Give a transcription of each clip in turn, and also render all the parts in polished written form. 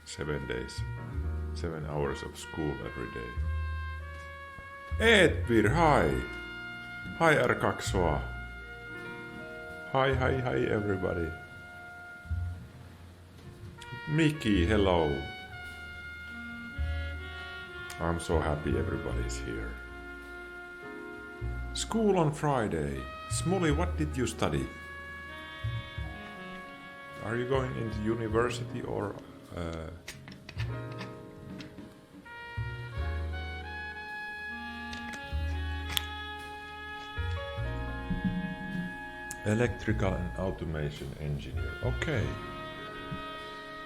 7 days, 7 hours of school every day. Edvir, hi! Hi R2. Hi everybody. Mickey, hello. I'm so happy everybody's here. School on Friday. Smully, what did you study? Are you going into university or electrical and automation engineer? Okay,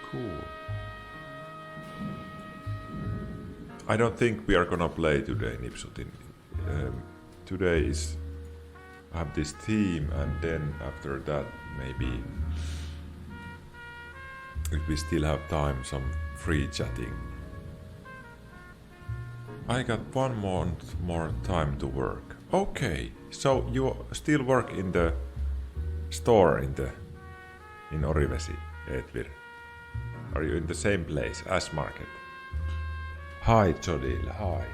cool. I don't think we are gonna play today, Nipsutin. Today is I have this theme, and then after that maybe, if we still have time, some free chatting. I got 1 month more time to work. Okay, so you still work in the store in Orivesi, Edvir? Are you in the same place as market? Hi Jodil, hi.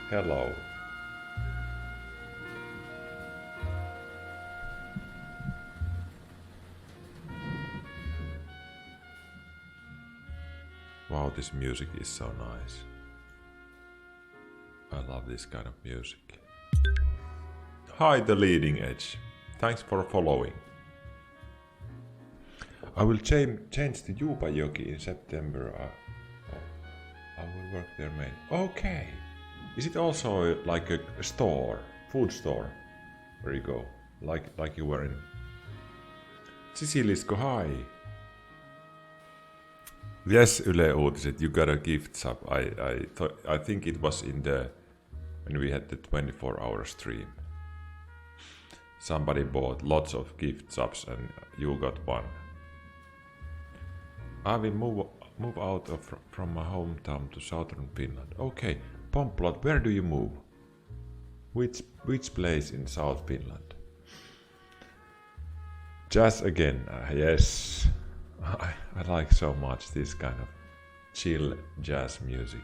Hello. Wow, this music is so nice. I love this kind of music. Hi, The Leading Edge. Thanks for following. I will change to Juupajoki in September. I will work there, mate. Okay. Is it also like a store, food store, where you go, like you were in? Sisilisko, hi. Yes, Yle Uutiset, you got a gift sub. I think it was when we had the 24-hour stream. Somebody bought lots of gift subs and you got one. I will move out from my hometown to southern Finland. Okay, Pomplot, where do you move? Which place in South Finland? Jazz again, yes. I like so much this kind of chill jazz music.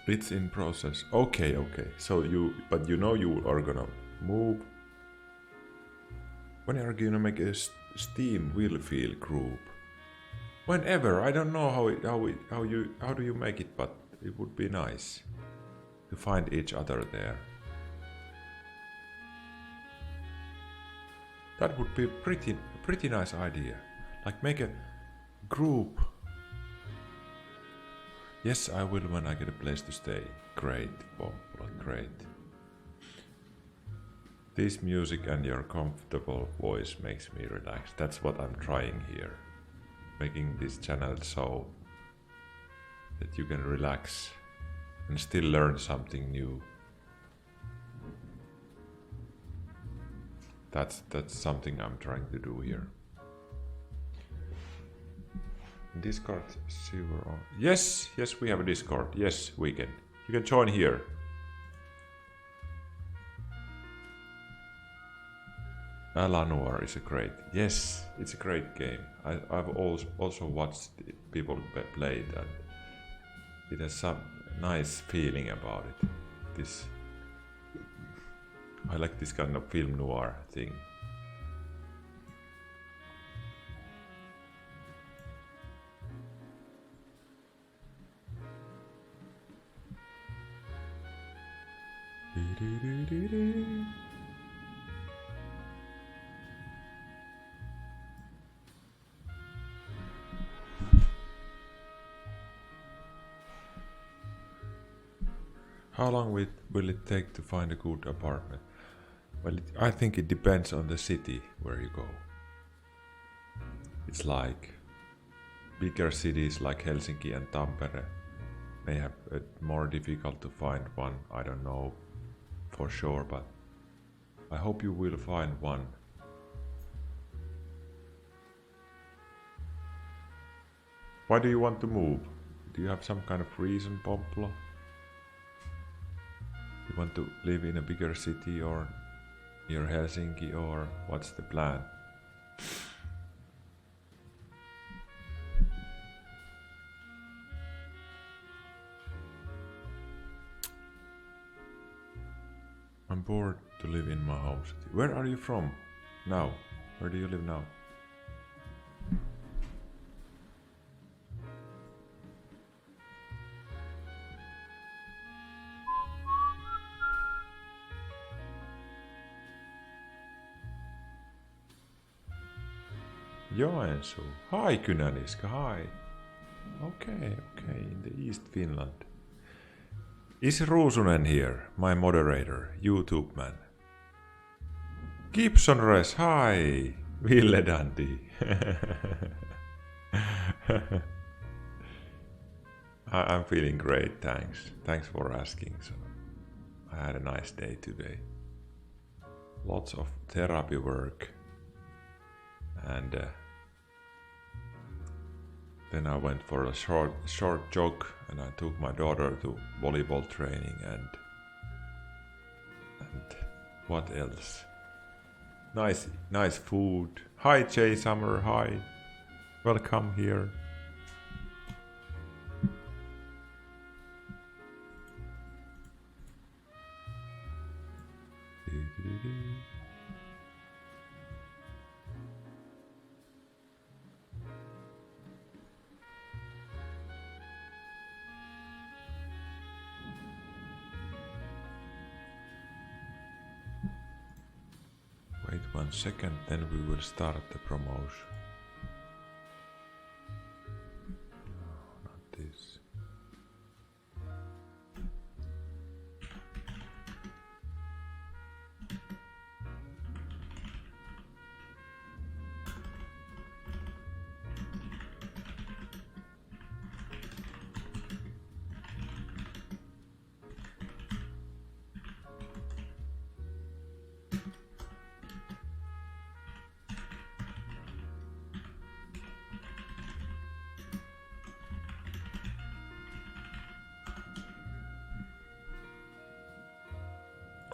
It's in process. Okay. So you are gonna move. When are you gonna make a Steam Willfeel group? Whenever. I don't know how do you make it, but it would be nice to find each other there. That would be pretty nice idea. Like make a group. Yes, I will when I get a place to stay. Great, Pomplot, great. This music and your comfortable voice makes me relax. That's what I'm trying here. Making this channel so that you can relax and still learn something new. That's something I'm trying to do here. Discord server on. Yes, we have a Discord. Yes, we can. You can join here. Alanor is a great. Yes, it's a great game. I've also watched people play it, and it has some nice feeling about it. I like this kind of film noir thing. How long will it take to find a good apartment? Well, I think it depends on the city where you go. It's like bigger cities like Helsinki and Tampere may have it more difficult to find one. I don't know for sure, but I hope you will find one. Why do you want to move? Do you have some kind of reason, Pomplo? You want to live in a bigger city or near Helsinki, or what's the plan? I'm bored to live in my home city. Where are you from now? Where do you live now? Joensuu. Hi Kynäniska, hi. Okay, in the East Finland. Is Ruusunen here, my moderator, YouTube man? Gibson Res, hi! Ville Dandy. I'm feeling great, thanks. Thanks for asking. So, I had a nice day today. Lots of therapy work. And then I went for a short jog, and I took my daughter to volleyball training and what else? Nice food. Hi Jay Summer, hi. Welcome here. Wait 1 second, then we will start the promotion. No, not this.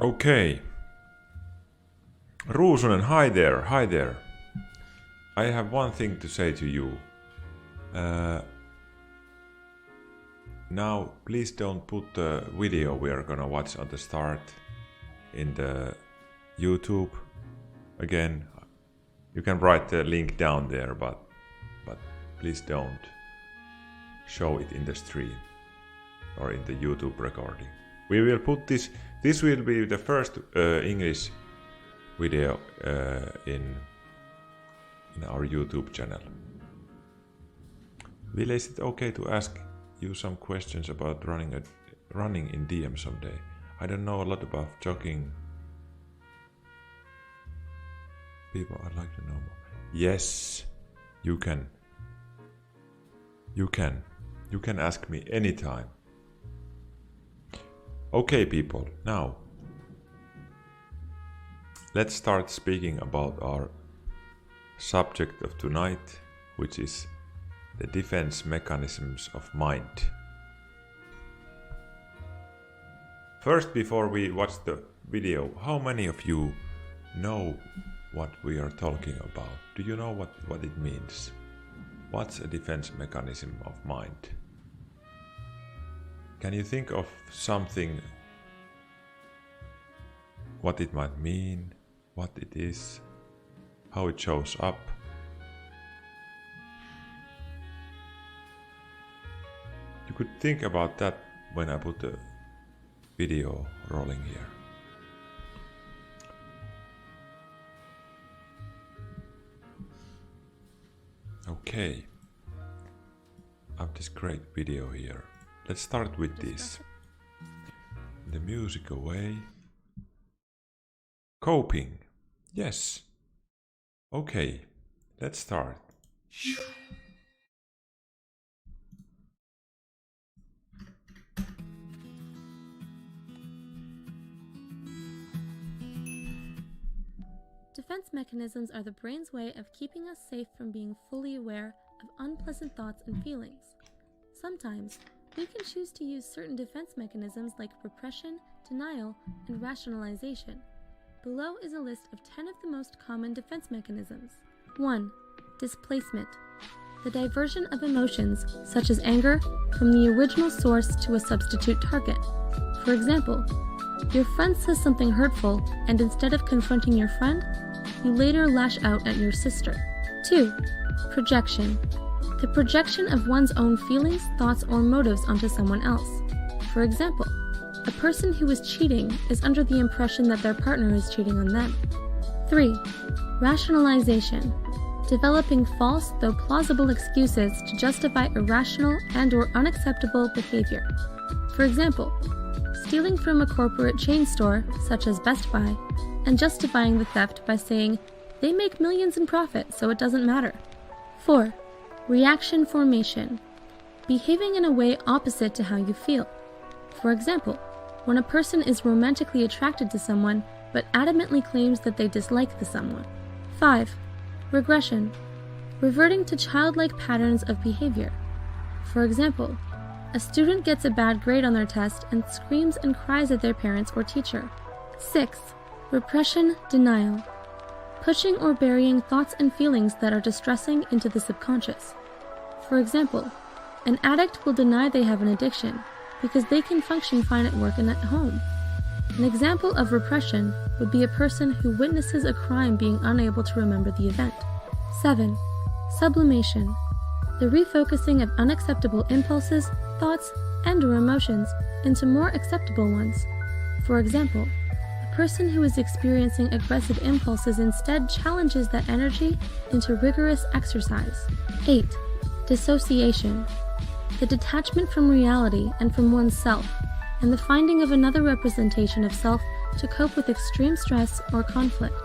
Okay. Ruusunen, hi there. I have one thing to say to you. Now, please don't put the video we are gonna watch at the start in the YouTube. Again, you can write the link down there, but please don't show it in the stream or in the YouTube recording. We will put this will be the first English video in our YouTube channel. Ville, is it okay to ask you some questions about running in DM someday? I don't know a lot about jogging. People, I'd like to know more. Yes, you can. You can ask me anytime. Okay, people, now let's start speaking about our subject of tonight, which is the defense mechanisms of mind. First, before we watch the video, how many of you know what we are talking about? Do you know what it means? What's a defense mechanism of mind? Can you think of something, what it might mean, what it is, how it shows up? You could think about that when I put the video rolling here. Okay, I have this great video here. Let's start with this. The music away. Coping. Yes. Okay, let's start. Defense mechanisms are the brain's way of keeping us safe from being fully aware of unpleasant thoughts and feelings. Sometimes, We can choose to use certain defense mechanisms like repression, denial, and rationalization. Below is a list of 10 of the most common defense mechanisms. 1. Displacement. The diversion of emotions, such as anger, from the original source to a substitute target. For example, your friend says something hurtful, and instead of confronting your friend, you later lash out at your sister. 2. Projection. The projection of one's own feelings, thoughts, or motives onto someone else. For example, a person who is cheating is under the impression that their partner is cheating on them. 3. Rationalization. Developing false, though plausible excuses to justify irrational and/or unacceptable behavior. For example, stealing from a corporate chain store, such as Best Buy, and justifying the theft by saying, "They make millions in profit, so it doesn't matter." 4. Reaction formation. Behaving in a way opposite to how you feel. For example, when a person is romantically attracted to someone, but adamantly claims that they dislike the someone. 5. Regression. Reverting to childlike patterns of behavior. For example, a student gets a bad grade on their test and screams and cries at their parents or teacher. 6. Repression, denial. Pushing or burying thoughts and feelings that are distressing into the subconscious. For example, an addict will deny they have an addiction because they can function fine at work and at home. An example of repression would be a person who witnesses a crime being unable to remember the event. 7. Sublimation. The refocusing of unacceptable impulses, thoughts, and/or emotions into more acceptable ones. For example, a person who is experiencing aggressive impulses instead challenges that energy into rigorous exercise. 8. Dissociation. The detachment from reality and from oneself, and the finding of another representation of self to cope with extreme stress or conflict.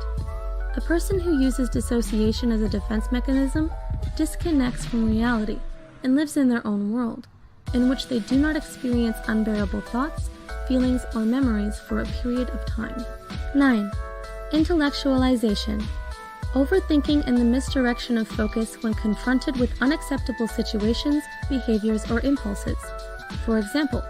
A person who uses dissociation as a defense mechanism disconnects from reality and lives in their own world, in which they do not experience unbearable thoughts, feelings, or memories for a period of time. 9. Intellectualization. Overthinking and the misdirection of focus when confronted with unacceptable situations, behaviors, or impulses. For example,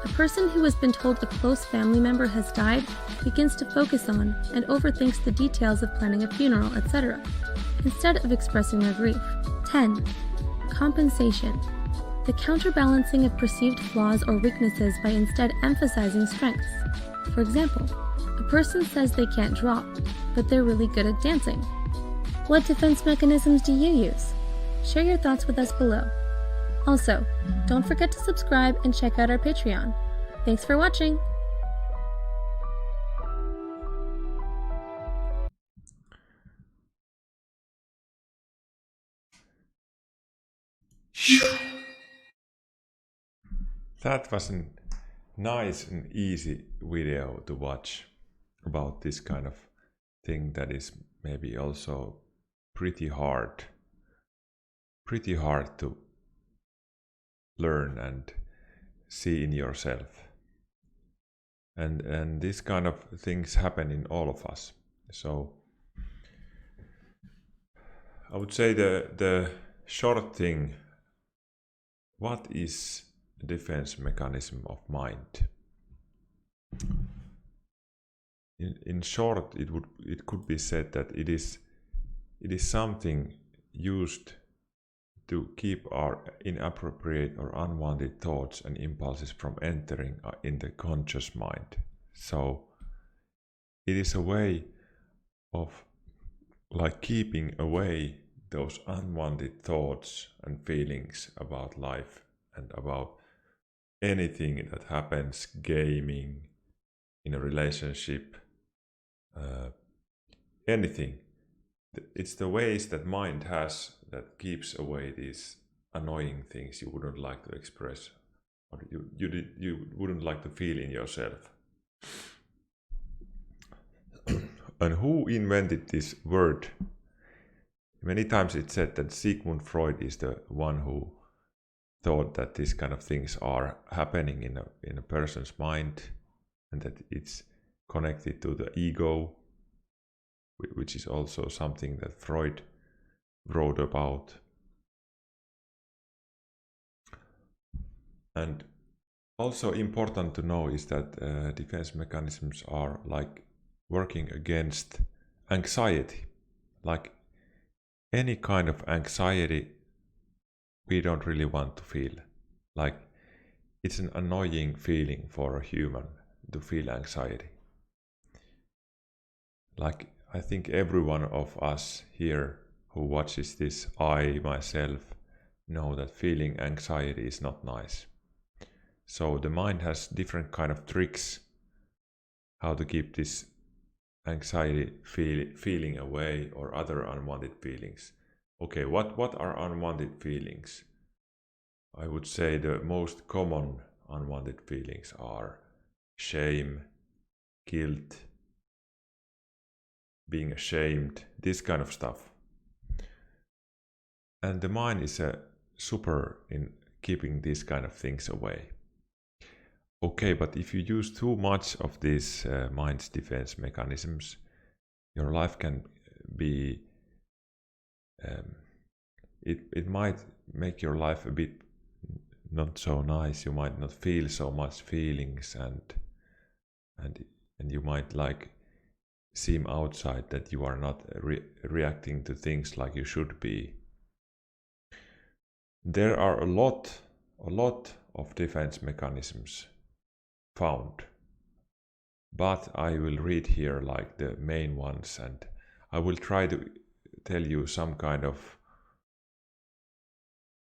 a person who has been told a close family member has died begins to focus on and overthinks the details of planning a funeral, etc., instead of expressing their grief. 10. Compensation. The counterbalancing of perceived flaws or weaknesses by instead emphasizing strengths. For example, a person says they can't draw, but they're really good at dancing. What defense mechanisms do you use? Share your thoughts with us below. Also, don't forget to subscribe and check out our Patreon. Thanks for watching! That was a nice and easy video to watch about this kind of thing that is maybe also pretty hard to learn and see in yourself. And this kind of things happen in all of us. So I would say the short thing, what is a defense mechanism of mind? In short, it could be said that it is something used to keep our inappropriate or unwanted thoughts and impulses from entering in the conscious mind. So it is a way of like keeping away those unwanted thoughts and feelings about life and about anything that happens, gaming, in a relationship, anything. It's the ways that mind has that keeps away these annoying things you wouldn't like to express, or you wouldn't like to feel in yourself. And who invented this word? Many times it's said that Sigmund Freud is the one who thought that these kind of things are happening in a person's mind, and that it's connected to the ego, which is also something that Freud wrote about. And Also important to know is that defense mechanisms are like working against anxiety. Like any kind of anxiety we don't really want to feel. Like it's an annoying feeling for a human to feel anxiety. Like I think every one of us here who watches this, I myself, know that feeling anxiety is not nice. So the mind has different kind of tricks how to keep this anxiety feeling away or other unwanted feelings. Okay, what are unwanted feelings? I would say the most common unwanted feelings are shame, guilt, being ashamed, this kind of stuff. And the mind is a super in keeping these kind of things away. Okay, but if you use too much of these mind's defense mechanisms, your life can be it might make your life a bit not so nice. You might not feel so much feelings, and you might like seem outside that you are not reacting to things like you should be. There are a lot of defense mechanisms found, but I will read here like the main ones, and I will try to tell you some kind of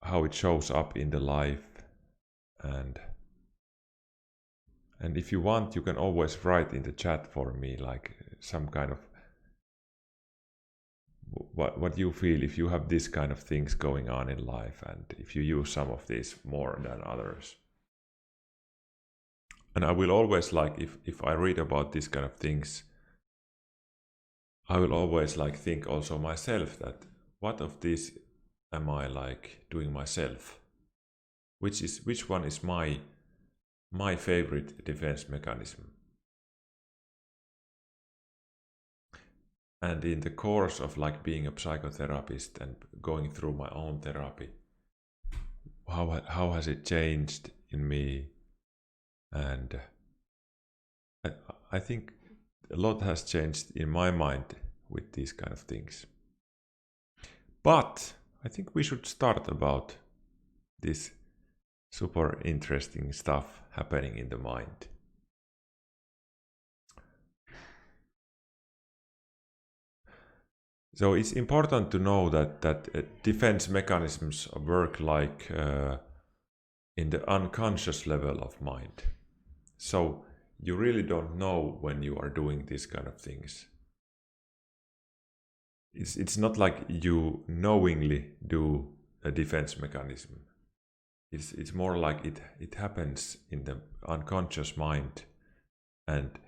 how it shows up in the life, and if you want, you can always write in the chat for me like some kind of what you feel if you have this kind of things going on in life, and if you use some of these more than others. And I will always like if I read about these kind of things, I will always like think also myself that what of this am I like doing myself? Which one is my favorite defense mechanism? And in the course of like being a psychotherapist and going through my own therapy, how has it changed in me? And I think a lot has changed in my mind with these kind of things. But I think we should start about this super interesting stuff happening in the mind. So it's important to know that defense mechanisms work like in the unconscious level of mind. So you really don't know when you are doing these kind of things. It's not like you knowingly do a defense mechanism. It's more like it happens in the unconscious mind, and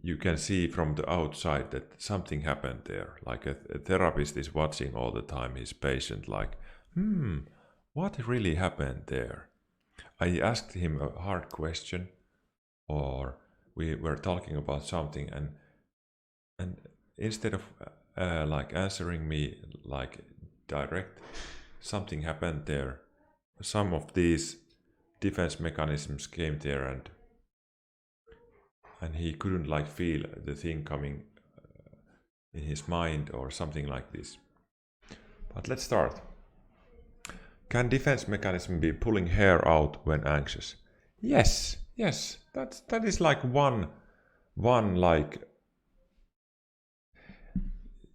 you can see from the outside that something happened there. Like a therapist is watching all the time his patient like, what really happened there? I asked him a hard question, or we were talking about something, and instead of like answering me like direct, something happened there. Some of these defense mechanisms came there, and he couldn't like feel the thing coming in his mind or something like this. But let's start. Can defense mechanism be pulling hair out when anxious? Yes. That is like one like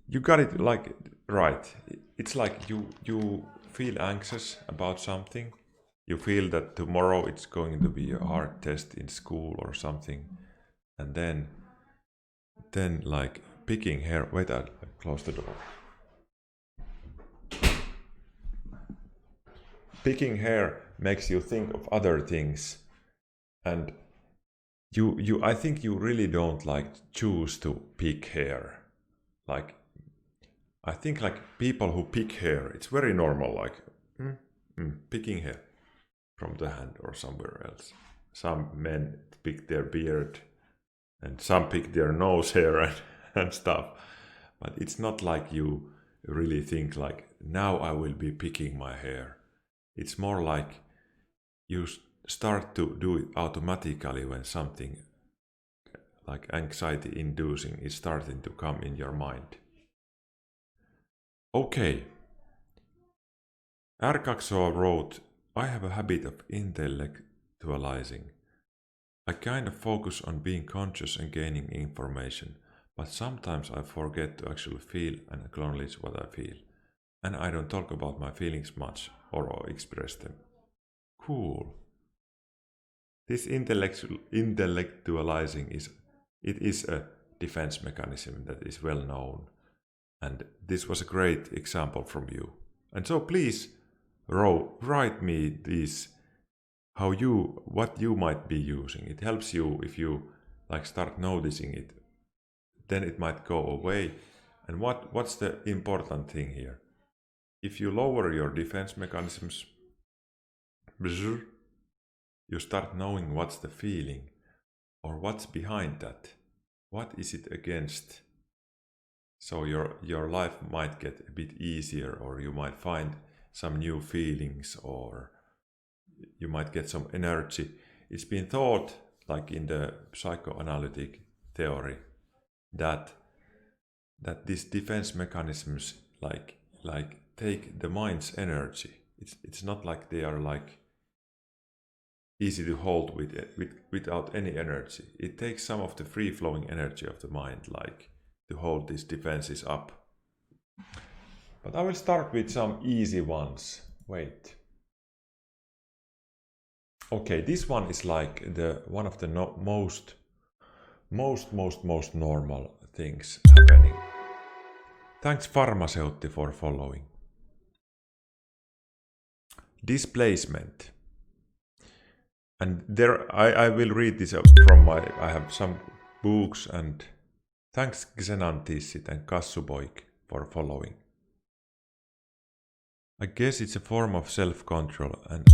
you got it like right. It's like you feel anxious about something. You feel that tomorrow it's going to be a hard test in school or something, and then like picking hair. Wait, I'll close the door. Picking hair makes you think of other things, and you I think you really don't like choose to pick hair. Like I think like people who pick hair, it's very normal, like picking hair from the hand or somewhere else. Some men pick their beard, and some pick their nose hair and stuff. But it's not like you really think like, now I will be picking my hair. It's more like you start to do it automatically when something like anxiety inducing is starting to come in your mind. Okay. R. wrote, I have a habit of intellectualizing. I kind of focus on being conscious and gaining information, but sometimes I forget to actually feel and acknowledge what I feel. And I don't talk about my feelings much or express them. Cool. This intellectualizing is a defense mechanism that is well known. And this was a great example from you. And so please, write me this, what you might be using. It helps you if you like start noticing it. Then it might go away. And what's the important thing here? If you lower your defense mechanisms, you start knowing what's the feeling or what's behind that. What is it against? So your life might get a bit easier, or you might find some new feelings, or you might get some energy. It's been thought, like in the psychoanalytic theory, that these defense mechanisms like take the mind's energy. It's not like they are like easy to hold without any energy. It takes some of the free-flowing energy of the mind, like to hold these defenses up. But I will start with some easy ones. Wait. Okay, this one is like one of the most normal things happening. Thanks Pharmaceutti for following. Displacement. And there I will read this from I have some books, and thanks Xenantissit and Kassuboik for following. I guess it's a form of self-control and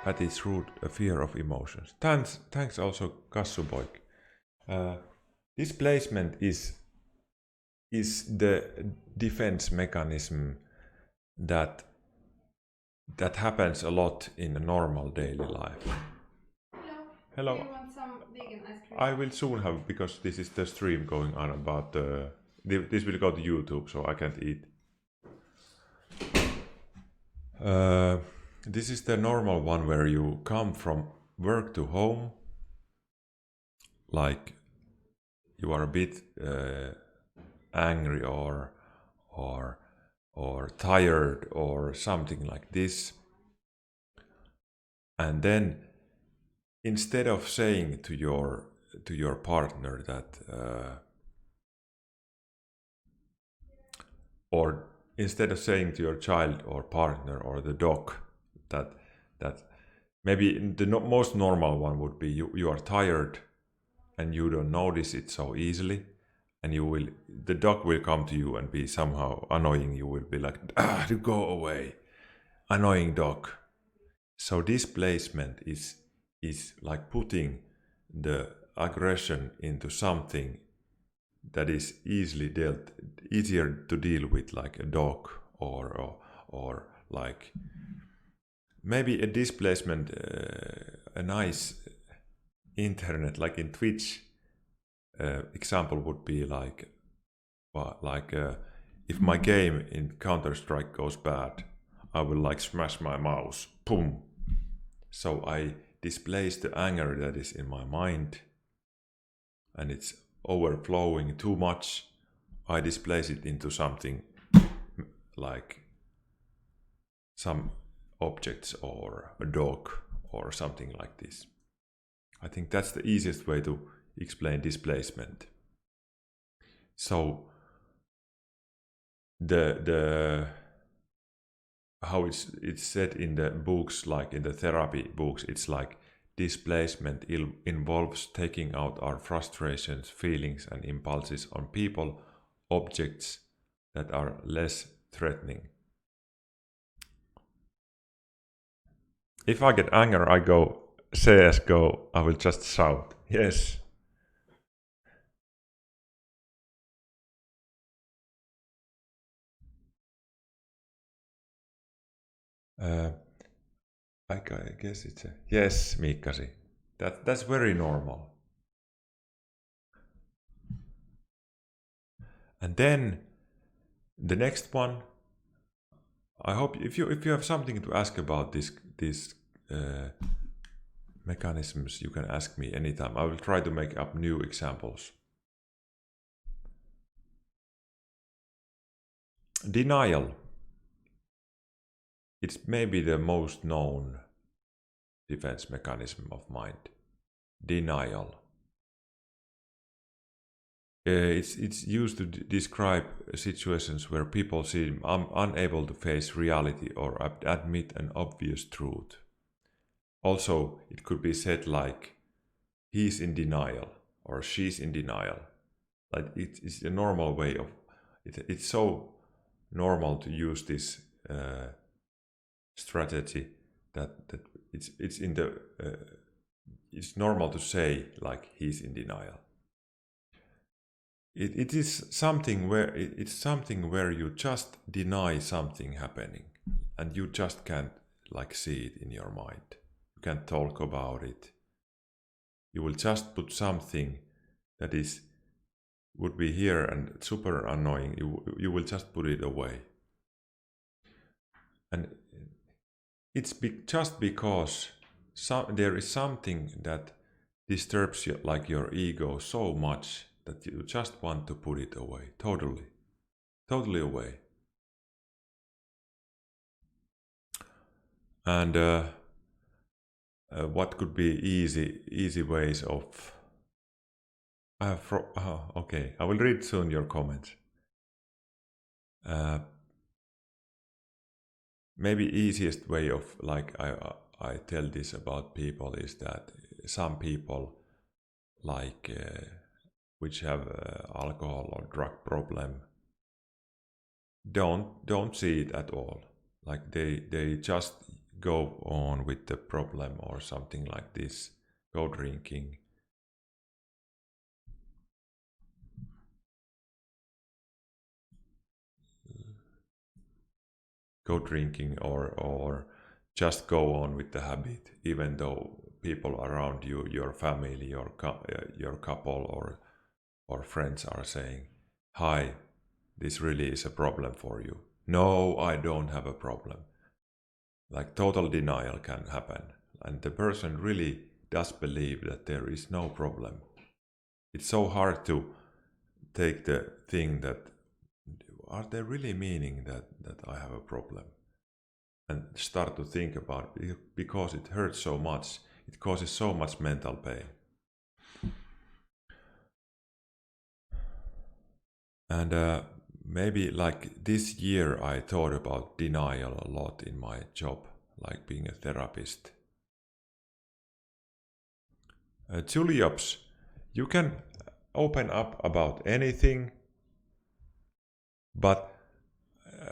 at its root a fear of emotions. Thanks also Kassuboik. Displacement is the defense mechanism that happens a lot in a normal daily life. Hello. Do you want some vegan ice cream? I will soon have, because this is the stream going on about this will go to YouTube, so I can't eat. This is the normal one where you come from work to home, like you are a bit angry or tired or something like this, and then instead of saying to your partner that or instead of saying to your child or partner or the dog that maybe the most normal one would be you are tired and you don't notice it so easily, and the dog will come to you and be somehow annoying. You will be like, go away, annoying dog. So displacement is like putting the aggression into something that is easier to deal with, like a dog or like maybe a displacement, a nice internet, like in Twitch example would be like if my game in Counter-Strike goes bad, I will like smash my mouse, boom. So I displace the anger that is in my mind, and it's overflowing too much. I displace it into something like some objects or a dog or something like this. I think that's the easiest way to explain displacement. So the how it's said in the books, like in the therapy books, it's like displacement involves taking out our frustrations, feelings and impulses on people, objects that are less threatening. If I get anger, I go CSGO, I will just shout. Yes. I guess it's a yes, Mikasi. That's very normal. And then the next one. I hope if you have something to ask about these mechanisms, you can ask me anytime. I will try to make up new examples. Denial. It's maybe the most known defense mechanism of mind. Denial. It's used to describe situations where people seem unable to face reality or admit an obvious truth. Also, it could be said like, he's in denial or she's in denial. Like it's a normal way of it's so normal to use this strategy that it's in the it's normal to say like he's in denial. It is something where it's something where you just deny something happening and you just can't like see it in your mind. You can't talk about it. You will just put something that would be here and super annoying. You will just put it away. And it's just because there is something that disturbs you, like your ego so much that you just want to put it away, totally away. And what could be easy ways of okay, I will read soon your comments. Maybe easiest way of like I tell this about people is that some people like which have alcohol or drug problem don't see it at all. Like they just go on with the problem or something like this. Go drinking. Go drinking or just go on with the habit, even though people around you, your family, your couple or friends are saying, "Hi, this really is a problem for you." No, I don't have a problem. Like total denial can happen, and the person really does believe that there is no problem. It's so hard to take the thing that are they really meaning that I have a problem, and start to think about it because it hurts so much. It causes so much mental pain. And maybe like this year I thought about denial a lot in my job, like being a therapist. Juliops, you can open up about anything, but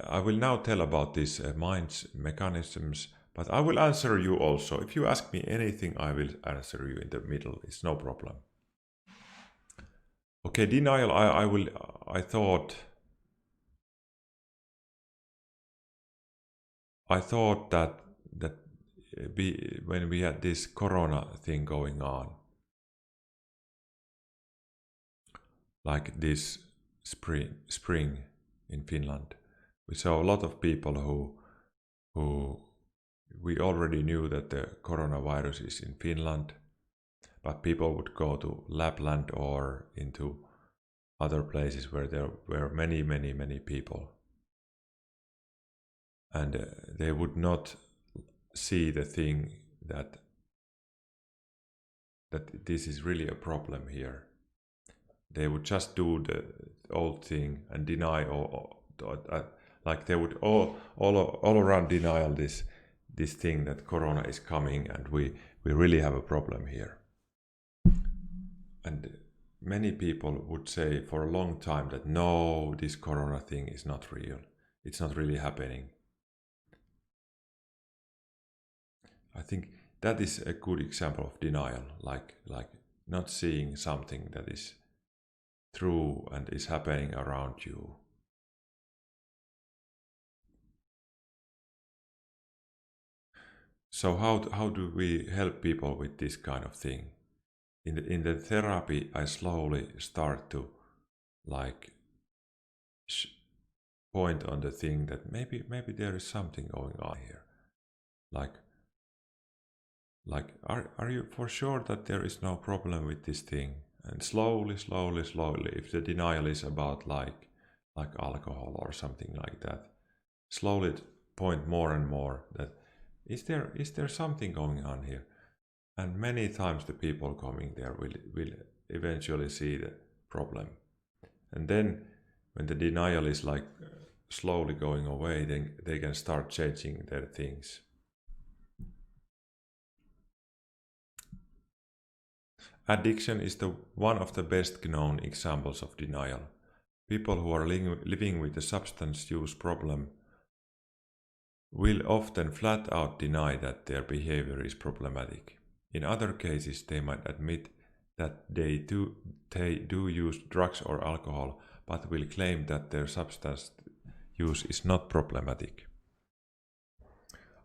I will now tell about these mind's mechanisms, but I will answer you also. If you ask me anything, I will answer you in the middle. It's no problem. Okay, denial, I thought that when we had this corona thing going on, like this spring in Finland, we saw a lot of people who we already knew that the coronavirus is in Finland, but people would go to Lapland or into other places where there were many people, and they would not see the thing that this is really a problem here. They would just do the old thing and deny like they would all around denial this thing that corona is coming and we really have a problem here. And many people would say for a long time that no, this corona thing is not real. It's not really happening. I think that is a good example of denial, like not seeing something that is true and is happening around you. So how do we help people with this kind of thing? In the therapy, I slowly start to like point on the thing that maybe there is something going on here. Like are you for sure that there is no problem with this thing? And slowly, if the denial is about like alcohol or something like that, slowly point more and more that is there something going on here? And many times the people coming there will eventually see the problem. And then when the denial is like slowly going away, then they can start changing their things. Addiction is one of the best known examples of denial. People who are living with a substance use problem will often flat out deny that their behavior is problematic. In other cases, they might admit that they do use drugs or alcohol, but will claim that their substance use is not problematic.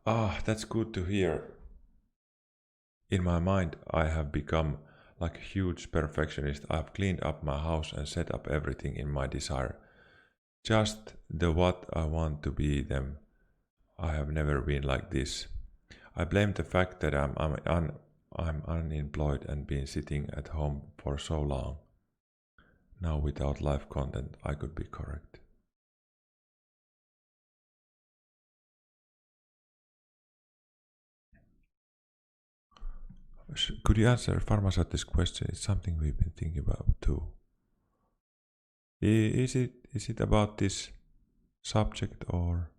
That's good to hear. In my mind, I have become like a huge perfectionist. I have cleaned up my house and set up everything in my desire. Just the what I want to be them. I have never been like this. I blame the fact that I'm unemployed and been sitting at home for so long. Now without live content, I could be correct. Could you answer Pharmaceuti's question? It's something we've been thinking about too. Is it about this subject or?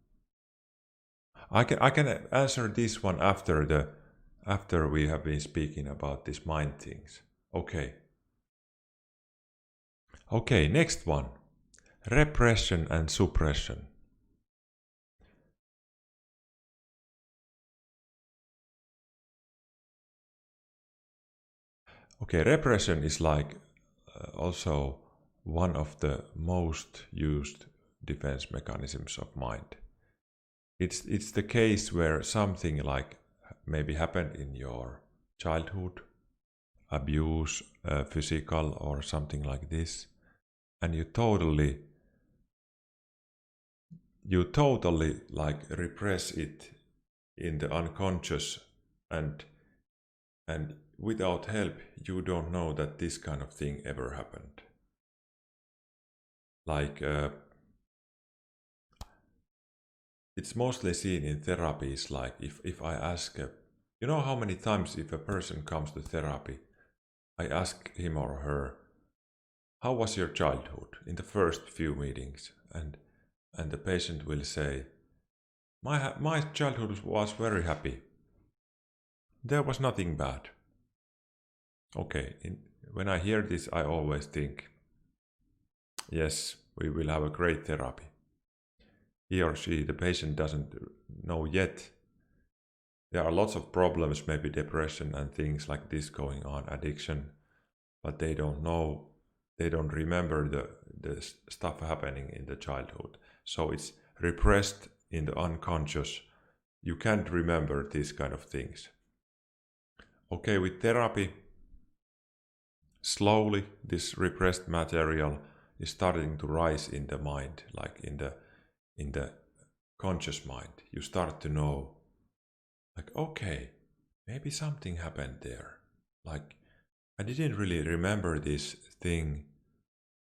I can answer this one after we have been speaking about these mind things. Okay. Okay, next one. Repression and suppression. Okay, repression is like also one of the most used defense mechanisms of mind. It's the case where something like maybe happened in your childhood, abuse, physical or something like this, and you totally like repress it in the unconscious, and without help you don't know that this kind of thing ever happened. Like it's mostly seen in therapies. Like if I ask you know how many times if a person comes to therapy, I ask him or her, how was your childhood in the first few meetings, and the patient will say, my childhood was very happy. There was nothing bad. Okay, when I hear this, I always think, yes, we will have a great therapy. He or she, the patient, doesn't know yet. There are lots of problems, maybe depression and things like this going on, addiction, but they don't know, they don't remember the stuff happening in the childhood. So it's repressed in the unconscious. You can't remember these kind of things. Okay, with therapy, slowly this repressed material is starting to rise in the mind, like in the conscious mind. You start to know, like, okay, maybe something happened there. Like, I didn't really remember this thing,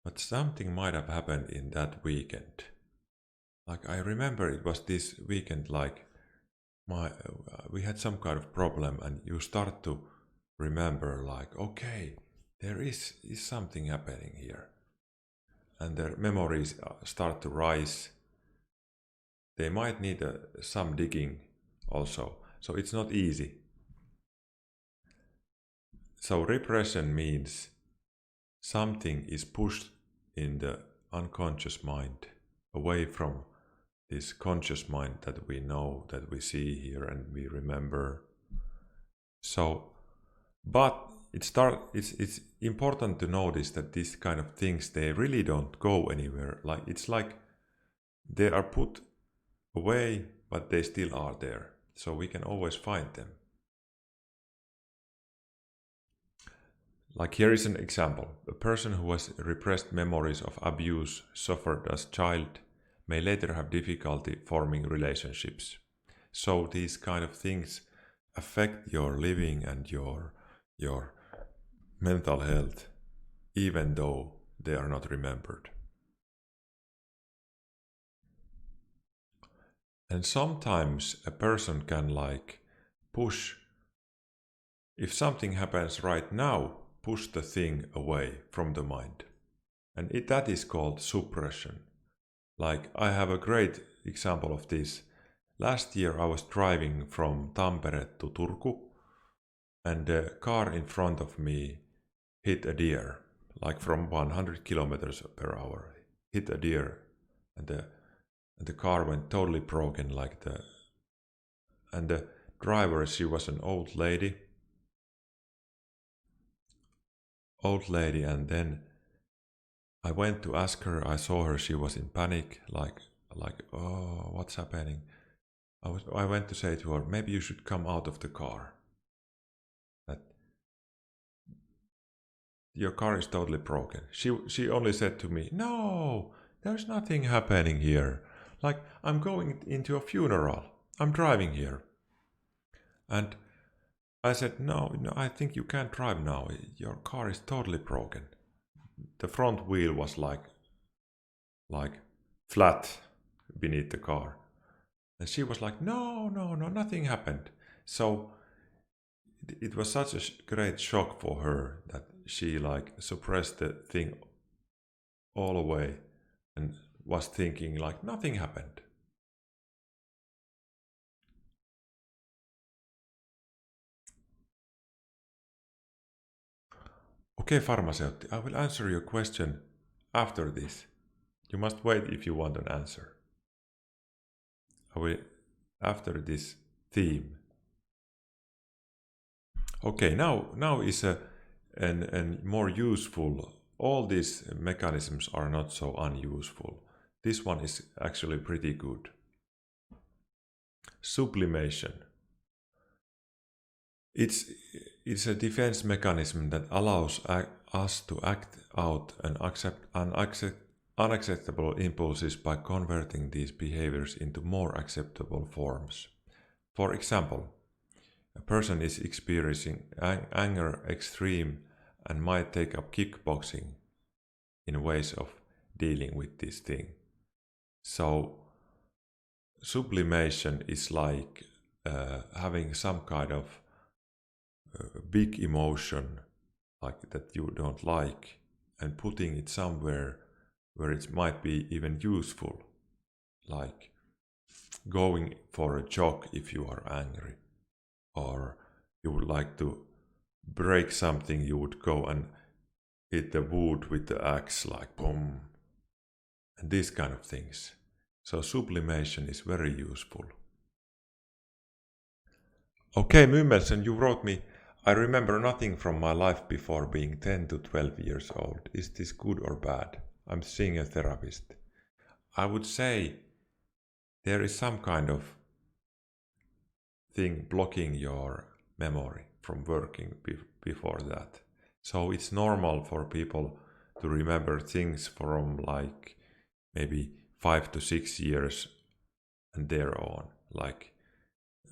but something might have happened in that weekend. Like, I remember it was this weekend, like, we had some kind of problem, and you start to remember, like, okay, there is something happening here. And their memories start to rise. They might need some digging also. So it's not easy. So repression means something is pushed in the unconscious mind away from this conscious mind that we know, that we see here and we remember. So, but it's important to notice that these kind of things, they really don't go anywhere. Like it's like they are put away, but they still are there. so we can always find them. Like here is an example. A person who has repressed memories of abuse suffered as child may later have difficulty forming relationships. So these kind of things affect your living and your mental health, even though they are not remembered. And sometimes a person can push, if something happens right now, push the thing away from the mind. And that is called suppression. Like I have a great example of this. Last year I was driving from Tampere to Turku, and the car in front of me hit a deer, like from 100 kilometers per hour. Hit a deer, and the car went totally broken, and the driver, she was an old lady, and then I went to ask her. I saw her, she was in panic, like oh, what's happening? I went to say to her, maybe you should come out of the car. That your car is totally broken. She only said to me, no, there's nothing happening here. Like I'm going into a funeral. I'm driving here. And I said, no, I think you can't drive now. Your car is totally broken. The front wheel was like flat beneath the car. And she was like, no, nothing happened. So it was such a great shock for her that she suppressed the thing all away and was thinking like nothing happened. Okay, pharmaceutic, I will answer your question after this. You must wait if you want an answer. I will after this theme. Okay, now is a more useful. All these mechanisms are not so unuseful. This one is actually pretty good. Sublimation. It's a defense mechanism that allows us to act out and accept unacceptable impulses by converting these behaviors into more acceptable forms. For example, a person is experiencing anger extreme and might take up kickboxing in ways of dealing with this thing. So sublimation is like having some kind of big emotion like that you don't like and putting it somewhere where it might be even useful, like going for a jog if you are angry, or you would like to break something, you would go and hit the wood with the axe, like boom, and these kind of things. So sublimation is very useful. Okay, Mymmelsen, you wrote me, I remember nothing from my life before being 10 to 12 years old. Is this good or bad? I'm seeing a therapist. I would say there is some kind of thing blocking your memory from working before that. So it's normal for people to remember things from maybe 5 to 6 years and thereon. Like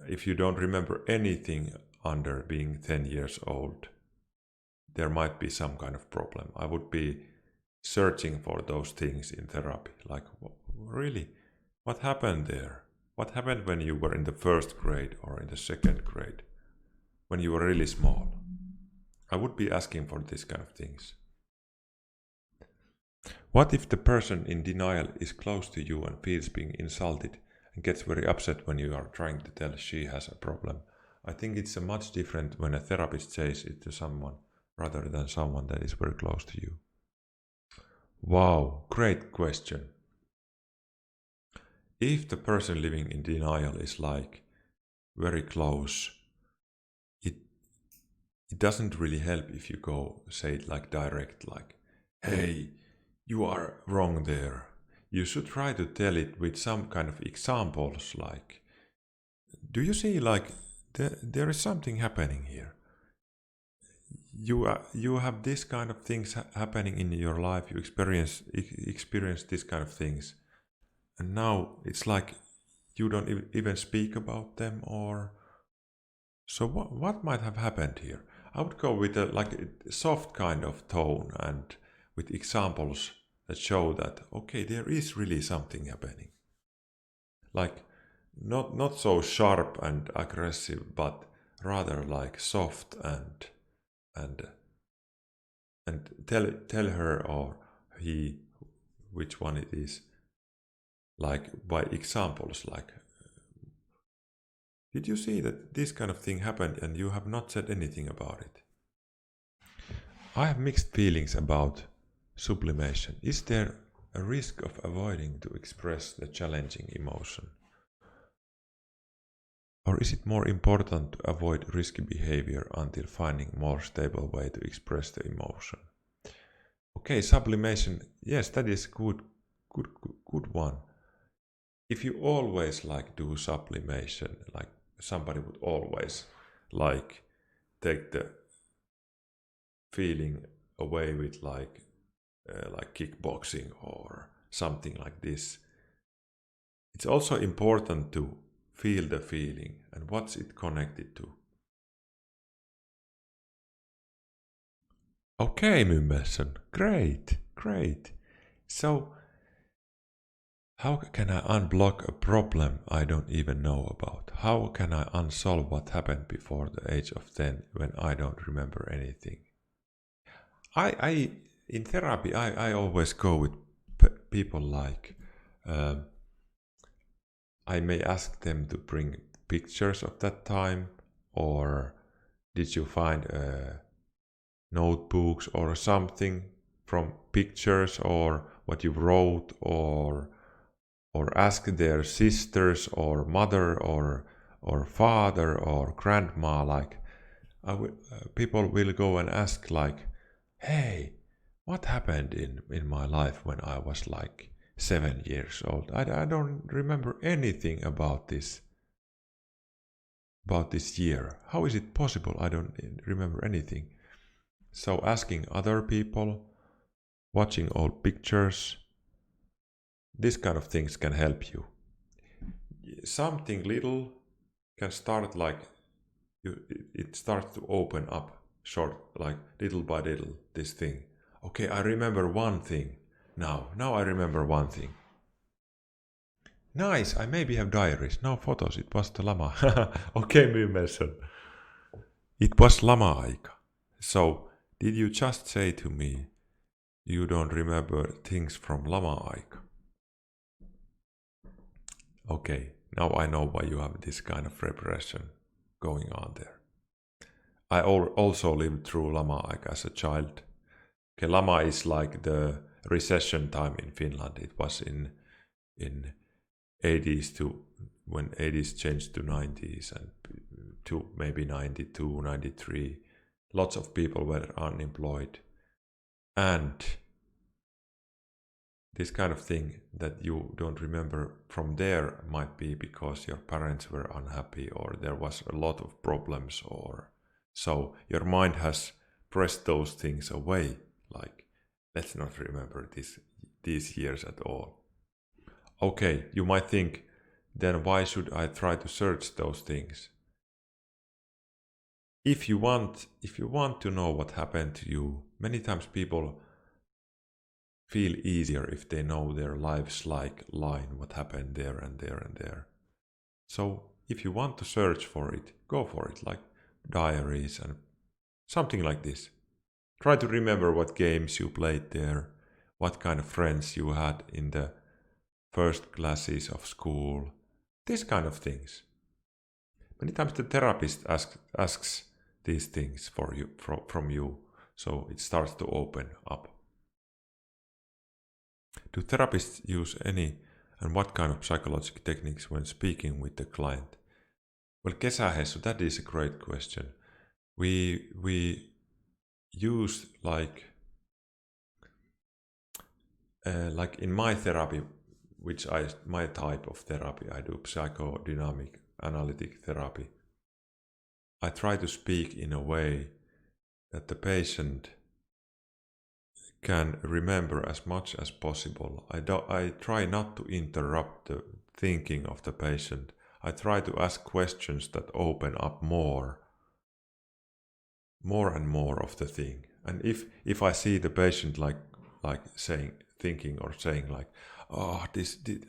if you don't remember anything under being 10 years old, there might be some kind of problem. I would be searching for those things in therapy. Like, really, what happened there? What happened when you were in the first grade or in the second grade? When you were really small? I would be asking for these kind of things. What if the person in denial is close to you and feels being insulted and gets very upset when you are trying to tell she has a problem? I think it's much different when a therapist says it to someone rather than someone that is very close to you. Wow, great question. If the person living in denial is very close, it doesn't really help if you go say it direct, hey, you are wrong there. You should try to tell it with some kind of examples, like do you see like there is something happening here? You have this kind of things happening in your life. You experience this kind of things, and now it's like you don't even speak about them. Or so what might have happened here? I would go with a soft kind of tone and with examples that show that okay, there is really something happening. Like not so sharp and aggressive, but rather like soft and tell her or he, which one it is, like by examples, like did you see that this kind of thing happened and you have not said anything about it? I have mixed feelings about sublimation. Is there a risk of avoiding to express the challenging emotion? Or is it more important to avoid risky behavior until finding more stable way to express the emotion? Okay, sublimation. Yes, that is good one. If you always like do sublimation, like somebody would always like take the feeling away with like kickboxing or something like this. It's also important to feel the feeling and what's it connected to. Okay, Mymmerson, great. So, how can I unblock a problem I don't even know about? How can I unsolve what happened before the age of 10 when I don't remember anything? I in therapy, I always go with people like, I may ask them to bring pictures of that time, or did you find notebooks or something from pictures or what you wrote, or ask their sisters or mother or father or grandma. Like people will go and ask like, hey, what happened in my life when I was like 7 years old? I don't remember anything about this year. How is it possible I don't remember anything? So asking other people, watching old pictures, this kind of things can help you. Something little can start like it starts to open up short, like little by little, this thing. Okay, I remember one thing. Now I remember one thing. Nice, I maybe have diaries. No photos, it was the lama. Okay, Mymmerson. It was lama-aika. So, did you just say to me, you don't remember things from lama-aika? Okay, now I know why you have this kind of repression going on there. I also lived through lama-aika as a child. Okay, lama is like the recession time in Finland. It was in 80s to when 80s changed to 90s and to maybe 92, 93. Lots of people were unemployed. And this kind of thing that you don't remember from there might be because your parents were unhappy or there was a lot of problems, or so your mind has pressed those things away, like let's not remember these years at all. Okay, you might think, then why should I try to search those things? If you want to know what happened to you, many times people feel easier if they know their lives like line, what happened there and there and there. So if you want to search for it, go for it, like diaries and something like this. Try to remember what games you played there, what kind of friends you had in the first classes of school, these kind of things. Many times the therapist asks these things from you, so it starts to open up. Do therapists use any and what kind of psychological techniques when speaking with the client? Well, kesähessu, that is a great question. We use like in my therapy, my type of therapy, I do psychodynamic analytic therapy, I try to speak in a way that the patient can remember as much as possible. I try not to interrupt the thinking of the patient. I try to ask questions that open up more and more of the thing. And if I see the patient like thinking or saying like, oh,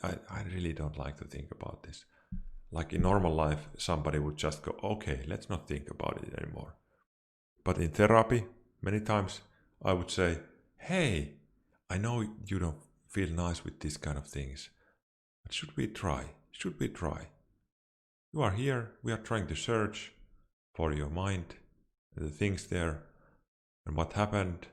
I really don't like to think about this. Like in normal life, somebody would just go, okay, let's not think about it anymore. But in therapy, many times I would say, hey, I know you don't feel nice with these kind of things, but should we try? Should we try? You are here, we are trying to search for your mind, the things there, and what happened,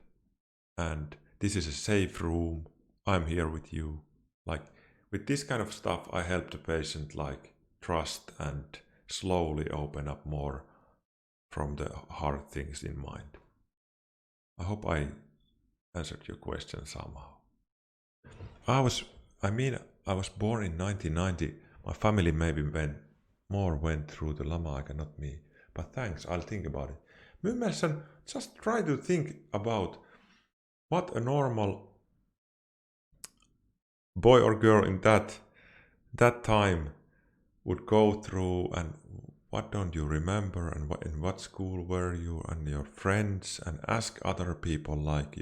and this is a safe room, I'm here with you. Like, with this kind of stuff, I help the patient like trust and slowly open up more from the hard things in mind. I hope I answered your question somehow. I was born in 1990. My family maybe went through the lama aika, not me. But thanks, I'll think about it. Mymmersen, just try to think about what a normal boy or girl in that time would go through, and what don't you remember, and in what school were you, and your friends, and ask other people like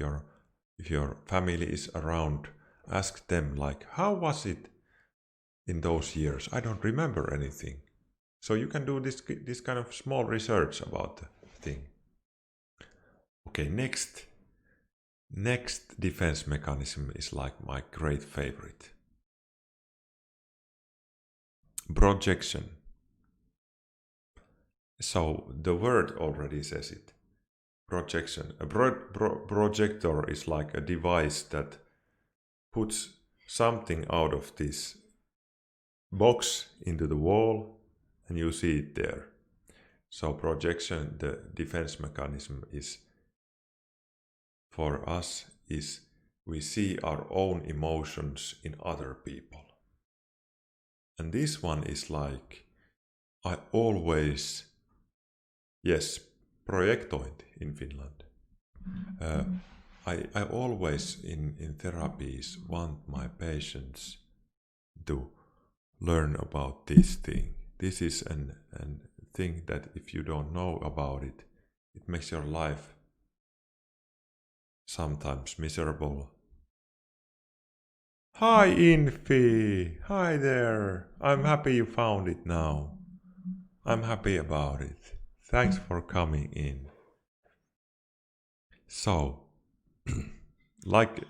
if your family is around, ask them like, how was it in those years? I don't remember anything. So you can do this kind of small research about the thing. Okay, next defense mechanism is like my great favorite. Projection. So the word already says it. Projection. A projector is like a device that puts something out of this box into the wall and you see it there. So projection, the defense mechanism is for us is we see our own emotions in other people. And this one is like, I always, yes, projektointi in Finland. I always in therapies want my patients to learn about this thing. This is an thing that if you don't know about it, it makes your life sometimes miserable. Hi Infi! Hi there! I'm happy you found it now. I'm happy about it. Thanks for coming in. So, like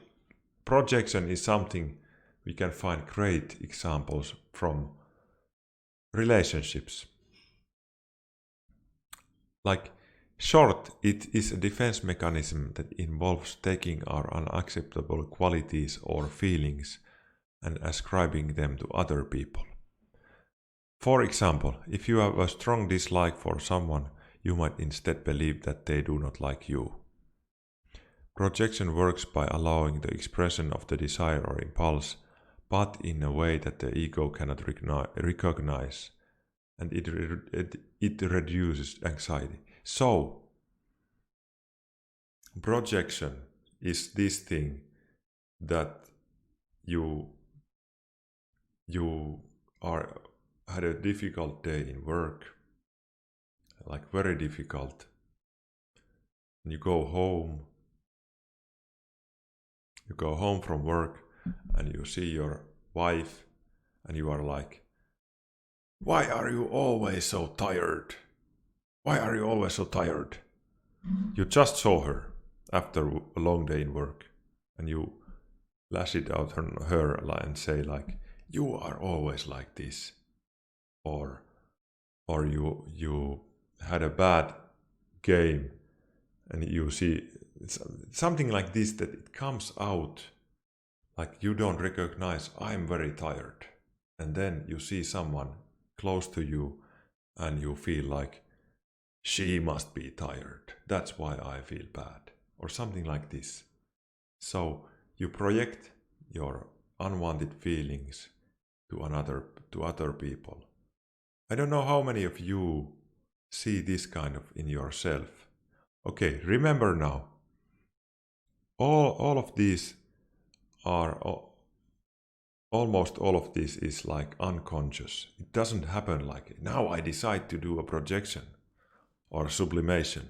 projection is something we can find great examples from relationships. Like short, it is a defense mechanism that involves taking our unacceptable qualities or feelings and ascribing them to other people. For example, if you have a strong dislike for someone, you might instead believe that they do not like you. Projection works by allowing the expression of the desire or impulse, but in a way that the ego cannot recognize, and it reduces anxiety. So, projection is this thing that you had a difficult day in work, like very difficult, and you go home from work and you see your wife and you are like, why are you always so tired? Why are you always so tired? You just saw her after a long day in work and you lash it out on her and say like, you are always like this. Or you had a bad game and you see something like this, that it comes out like you don't recognize, I'm very tired. And then you see someone close to you and you feel like, she must be tired. That's why I feel bad. Or something like this. So you project your unwanted feelings to other people. I don't know how many of you see this kind of in yourself. Okay, remember now, all of these are, almost all of this is like unconscious. It doesn't happen like, now I decide to do a projection or sublimation.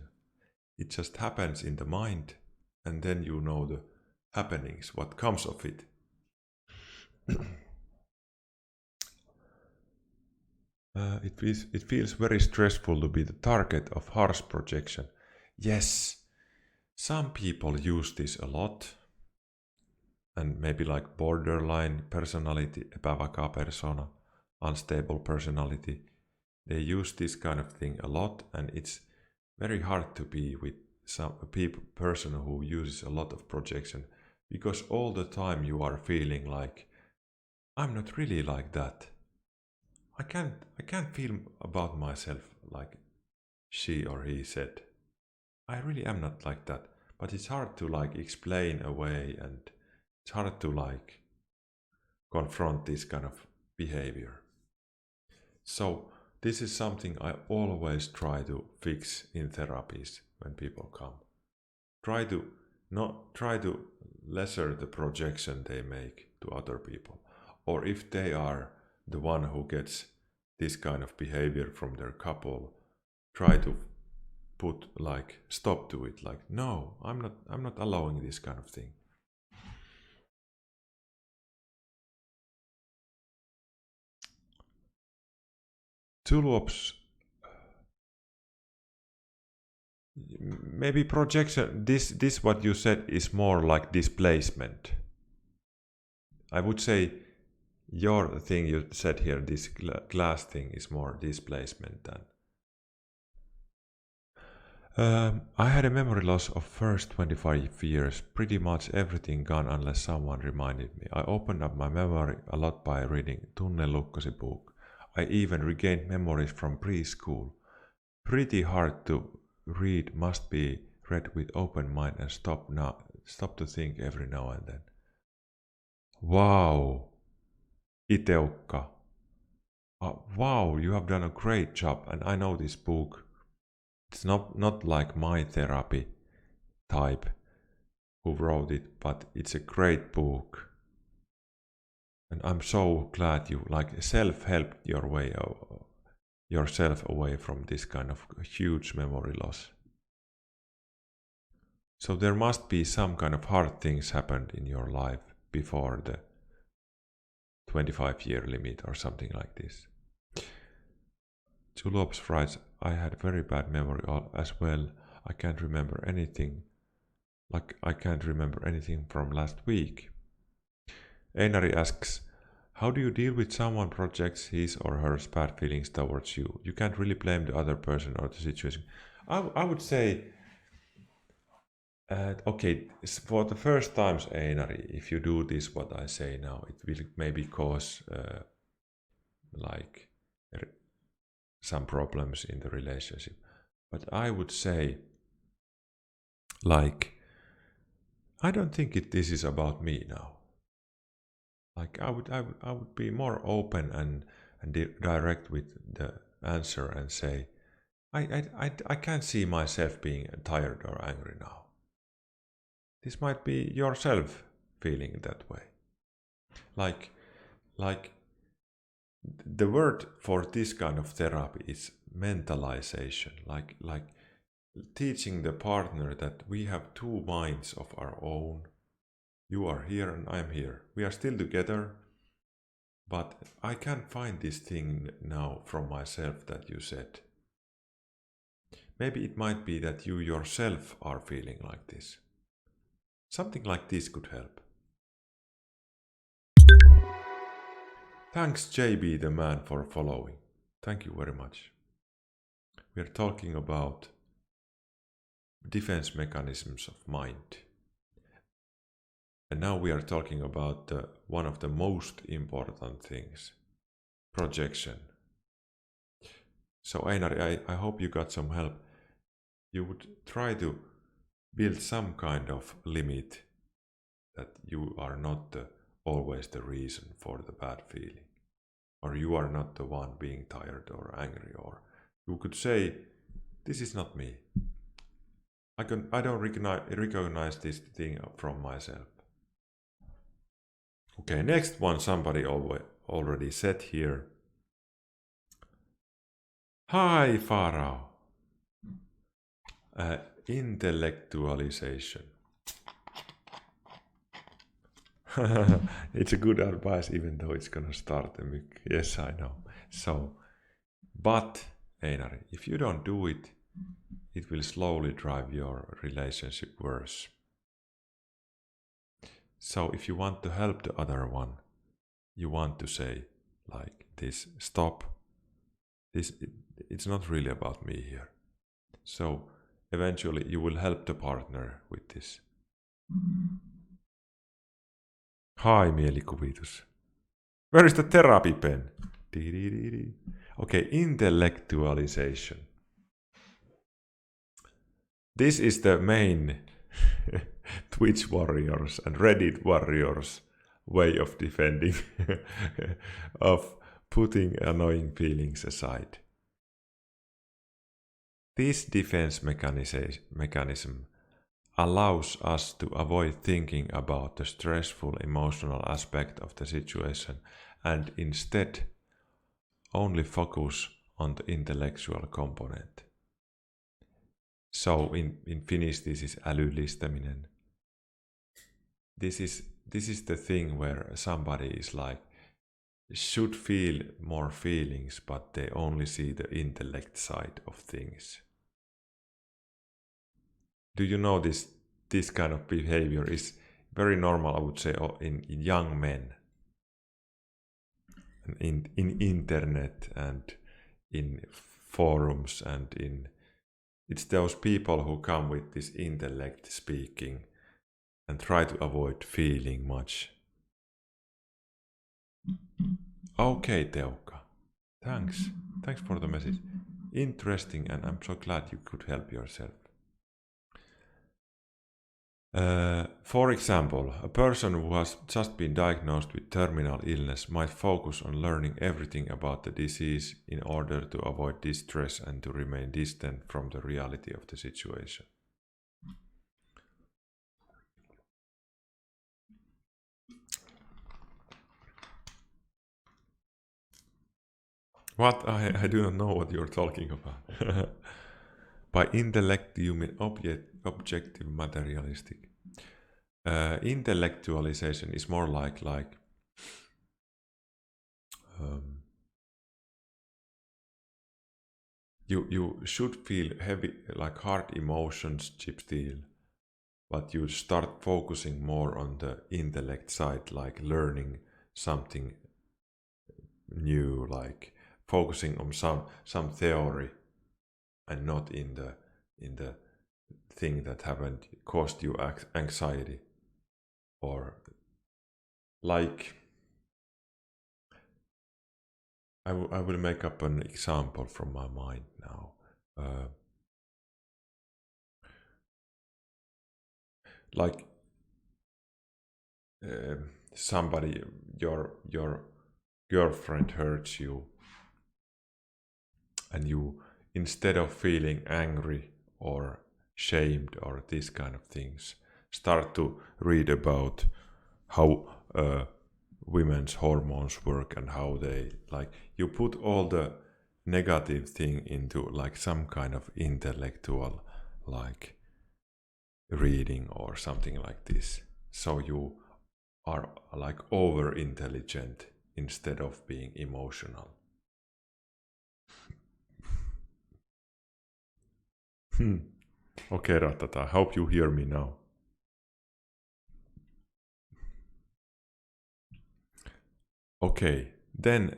It just happens in the mind, and then you know the happenings, what comes of it. It feels very stressful to be the target of harsh projection. Yes, some people use this a lot, and maybe like borderline personality, epävakaa persona, unstable personality. They use this kind of thing a lot, and it's very hard to be with some person who uses a lot of projection, because all the time you are feeling like, I'm not really like that. I can't feel about myself like she or he said. I really am not like that. But it's hard to like explain away, and it's hard to like confront this kind of behavior. So this is something I always try to fix in therapies when people come. Try to lesser the projection they make to other people. Or if they are the one who gets this kind of behavior from their couple, try to put like stop to it, like, no, I'm not allowing this kind of thing. Tulops, maybe projection, this what you said is more like displacement. I would say your thing you said here, this glass thing, is more displacement than. I had a memory loss of first 25 years, pretty much everything gone unless someone reminded me. I opened up my memory a lot by reading Tunne Lukkosi book. I even regained memories from preschool. Pretty hard to read, must be read with open mind and stop to think every now and then. Wow, Iteukka. Wow, you have done a great job, and I know this book. It's not like my therapy type who wrote it, but it's a great book. And I'm so glad you like self-helped yourself away from this kind of huge memory loss. So there must be some kind of hard things happened in your life before the 25-year limit or something like this. Tulops writes, I had very bad memory as well. I can't remember anything. Like I can't remember anything from last week. Einari asks, how do you deal with someone projects his or her bad feelings towards you? You can't really blame the other person or the situation. I would say, okay, for the first times, Einari, if you do this, what I say now, it will maybe cause like some problems in the relationship. But I would say, like, I don't think this is about me now. Like I would be more open and direct with the answer and say, I can't see myself being tired or angry now. This might be yourself feeling that way. Like the word for this kind of therapy is mentalization. Like teaching the partner that we have two minds of our own. You are here and I'm here. We are still together, but I can't find this thing now from myself that you said. Maybe it might be that you yourself are feeling like this. Something like this could help. Thanks JB the man for following. Thank you very much. We are talking about defense mechanisms of mind. And now we are talking about one of the most important things, projection. So Einar, I hope you got some help. You would try to build some kind of limit that you are not always the reason for the bad feeling. or you are not the one being tired or angry, or you could say, this is not me. I don't recognize this thing from myself. Okay, next one somebody already said here. Hi, Pharaoh. Intellectualization. It's a good advice, even though it's gonna start a myk. Yes, I know. So, but Einari, if you don't do it, it will slowly drive your relationship worse. So if you want to help the other one, you want to say like this, stop. It's not really about me here. So eventually you will help the partner with this. Hi, mielikuvitus. Where is the therapy pen? Okay, intellectualization. This is the main Twitch warriors and Reddit warriors way of defending, of putting annoying feelings aside. This defense mechanism allows us to avoid thinking about the stressful emotional aspect of the situation and instead only focus on the intellectual component. So in Finnish this is älyllistäminen. This is the thing where somebody is like, should feel more feelings, but they only see the intellect side of things. Do you know this kind of behavior is very normal, I would say, in young men, in internet and in forums, and it's those people who come with this intellect speaking and try to avoid feeling much. Okay, Teuka. Thanks for the message. Interesting, and I'm so glad you could help yourself. For example, a person who has just been diagnosed with terminal illness might focus on learning everything about the disease in order to avoid distress and to remain distant from the reality of the situation. What? I do not know what you're talking about. By intellect, you mean objective materialistic. Intellectualization is more like you should feel heavy, like hard emotions, chip steel, but you start focusing more on the intellect side, like learning something new, like focusing on some theory, and not in the thing that haven't caused you anxiety, or like I will make up an example from my mind now. Like somebody, your girlfriend hurts you, and you, instead of feeling angry or shamed or these kind of things, start to read about how women's hormones work and how they, like, you put all the negative thing into like some kind of intellectual like reading or something like this, so you are like over intelligent instead of being emotional. Okay, Ratata, hope you hear me now. Okay, then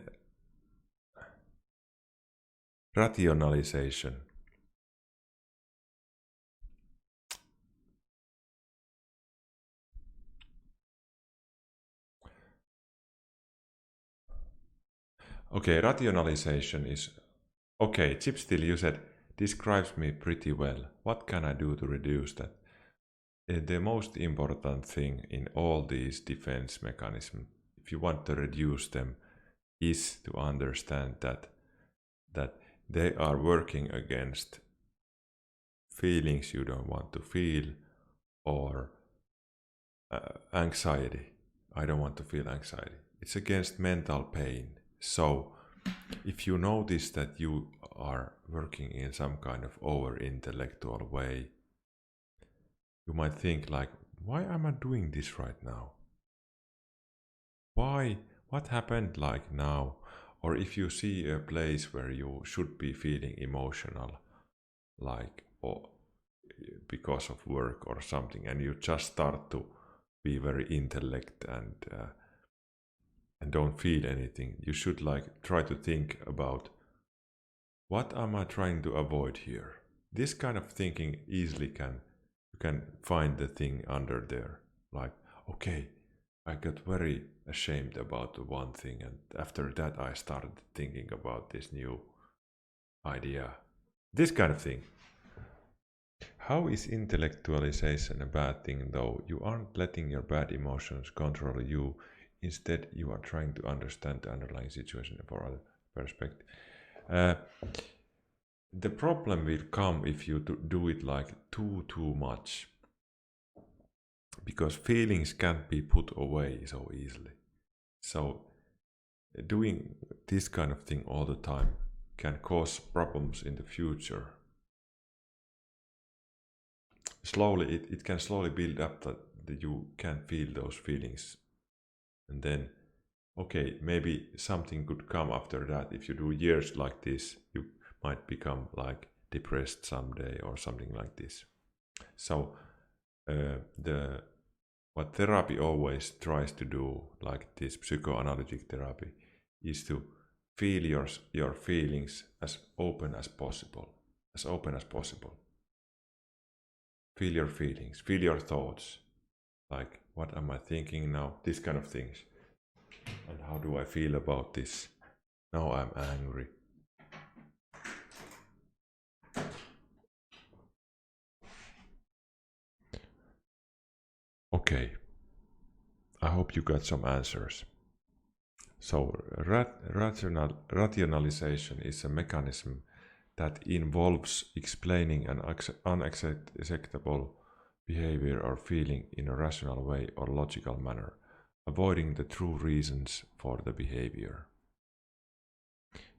rationalization. Okay, rationalization is... Okay, Chip Still, you said, describes me pretty well. What can I do to reduce that? The most important thing in all these defense mechanisms, if you want to reduce them, is to understand that they are working against feelings you don't want to feel, or anxiety. I don't want to feel anxiety. It's against mental pain. So if you notice that you are working in some kind of over-intellectual way, you might think like, why am I doing this right now? Why? What happened like now? Or if you see a place where you should be feeling emotional, like or because of work or something, and you just start to be very intellect and don't feel anything, you should like try to think about, what am I trying to avoid here? This kind of thinking easily you can find the thing under there. Like, okay, I got very ashamed about the one thing, and after that I started thinking about this new idea. This kind of thing. How is intellectualization a bad thing though? You aren't letting your bad emotions control you. Instead, you are trying to understand the underlying situation from other perspective. The problem will come if you do it like too much, because feelings can't be put away so easily. So doing this kind of thing all the time can cause problems in the future. Slowly, it can slowly build up that you can feel those feelings, and then okay, maybe something could come after that. If you do years like this, you might become like depressed someday or something like this. So what therapy always tries to do, like this psychoanalytic therapy, is to feel your feelings as open as possible. As open as possible. Feel your feelings, feel your thoughts. Like, what am I thinking now? This kind of things. And how do I feel about this? Now I'm angry. Okay, I hope you got some answers. So, rationalization is a mechanism that involves explaining an unacceptable behavior or feeling in a rational way or logical manner, avoiding the true reasons for the behavior.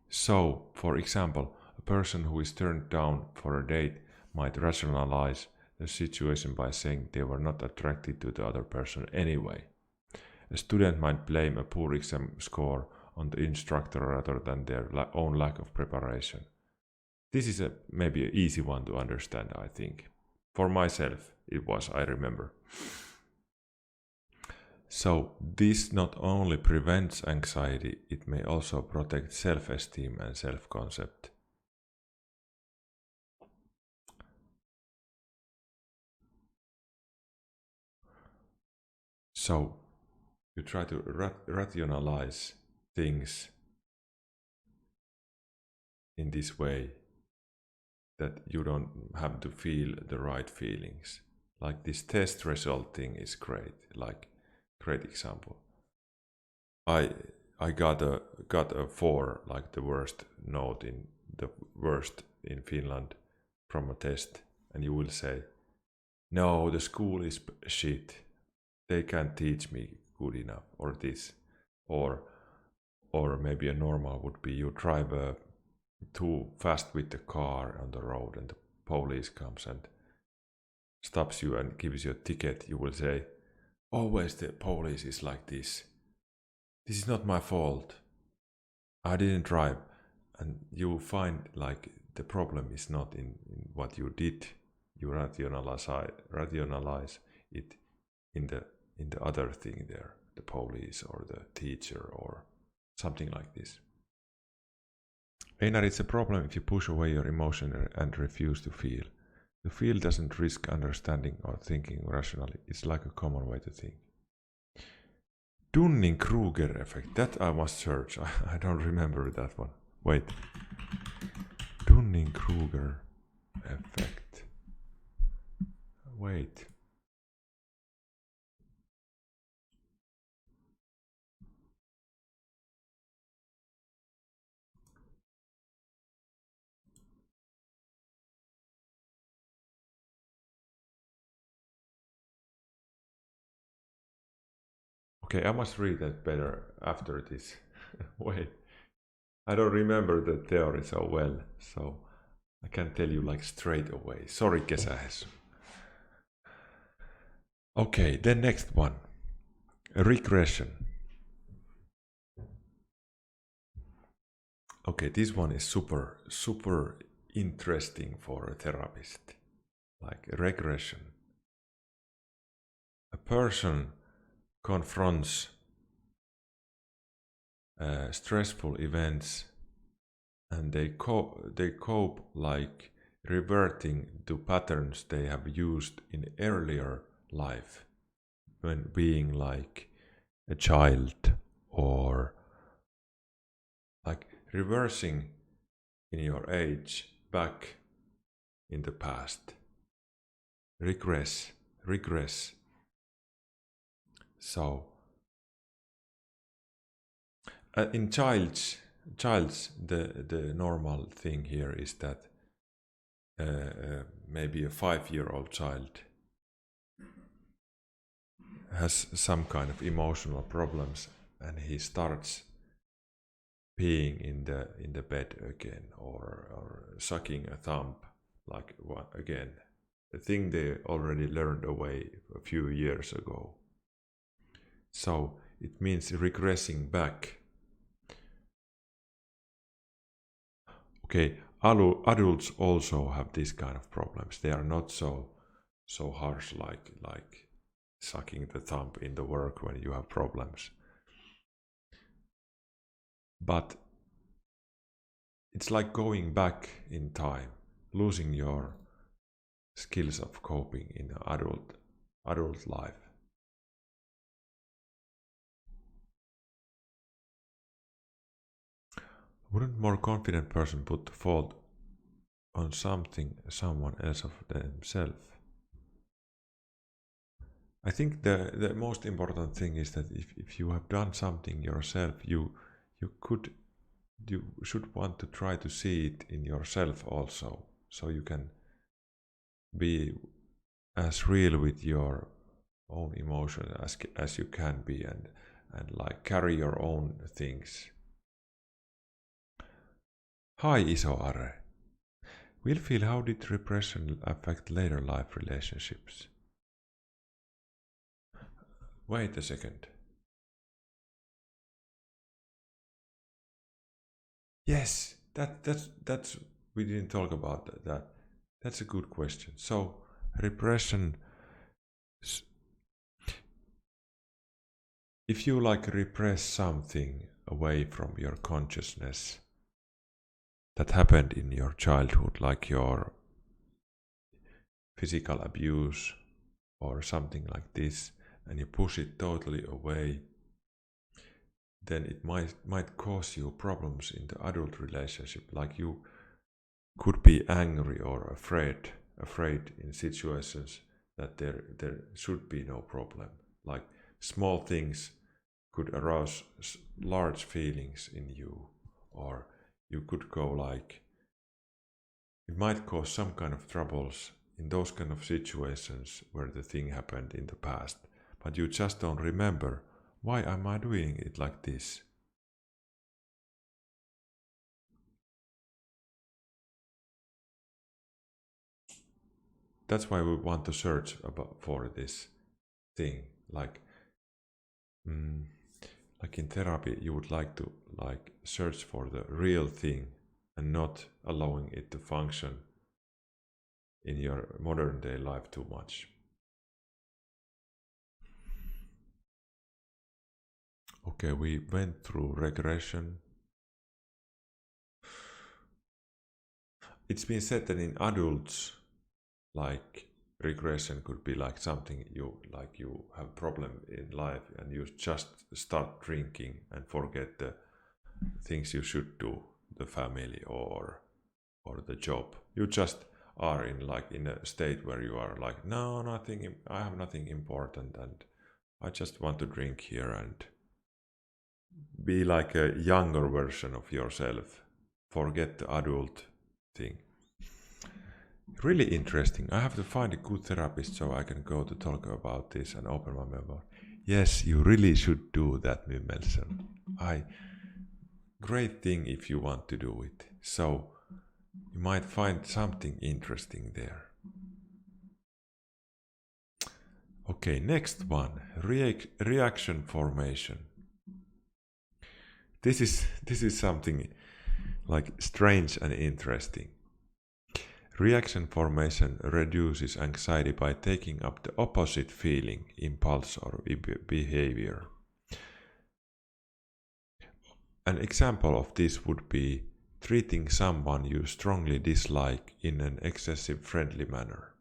So, for example, a person who is turned down for a date might rationalize the situation by saying they were not attracted to the other person anyway. A student might blame a poor exam score on the instructor rather than their own lack of preparation. This is maybe an easy one to understand, I think. For myself, it was, I remember. So, this not only prevents anxiety, it may also protect self-esteem and self-concept. So, you try to rationalize things in this way that you don't have to feel the right feelings. Like this test result thing is great, like great example. I got a 4, like the worst note in Finland from a test, and you will say, no, the school is shit. They can't teach me good enough, or this, or maybe a normal would be you drive too fast with the car on the road, and the police comes and stops you and gives you a ticket. You will say, always the police is like this. This is not my fault. I didn't drive. And you find like the problem is not in what you did. You rationalize it in the other thing there, the police or the teacher or something like this. Einar, it's a problem if you push away your emotion and refuse to feel. To feel doesn't risk understanding or thinking rationally. It's like a common way to think. Dunning-Kruger effect. That I must search. I don't remember that one. Wait. Dunning-Kruger effect. Wait. Okay, I must read that better after this. Wait, I don't remember the theory so well, so I can't tell you like straight away. Sorry, kesähes. Okay, then next one. Regression. Okay, this one is super interesting for a therapist. Like regression. A person confronts stressful events and they cope like reverting to patterns they have used in earlier life when being like a child, or like reversing in your age back in the past. Regress. So in childs the normal thing here is that maybe a 5-year-old child has some kind of emotional problems and he starts peeing in the bed again, or sucking a thumb like again, a thing they already learned away a few years ago. So it means regressing back. Okay, adults also have this kind of problems. They are not so harsh like sucking the thumb in the work when you have problems. But it's like going back in time, losing your skills of coping in adult life. Wouldn't more confident person put the fault on someone else of themselves? I think the most important thing is that if you have done something yourself, you should want to try to see it in yourself also, so you can be as real with your own emotions as you can be, and like carry your own things. Hi Iso Are. We'll feel, how did repression affect later life relationships? Wait a second. Yes, that's we didn't talk about that. That's a good question. So repression, if you like repress something away from your consciousness that happened in your childhood, like your physical abuse or something like this, and you push it totally away, then it might cause you problems in the adult relationship. Like you could be angry or afraid in situations that there should be no problem. Like small things could arouse large feelings in you, or you could go like, it might cause some kind of troubles in those kind of situations where the thing happened in the past, but you just don't remember, why am I doing it like this? That's why we want to search for this thing. Like like in therapy, you would like to like search for the real thing and not allowing it to function in your modern day life too much. Okay, we went through regression. It's been said that in adults, like regression could be like something you have problem in life and you just start drinking and forget the things you should do, the family or the job. You just are in a state where you are like, no, nothing, I have nothing important and I just want to drink here and be like a younger version of yourself. Forget the adult thing. Really interesting. I have to find a good therapist so I can go to talk about this and open my memory. Yes, you really should do that, Mimmelson. Great thing if you want to do it. So you might find something interesting there. Okay, next one. Reaction formation. This is something like strange and interesting. Reaction formation reduces anxiety by taking up the opposite feeling, impulse, or behavior. An example of this would be treating someone you strongly dislike in an excessive friendly manner,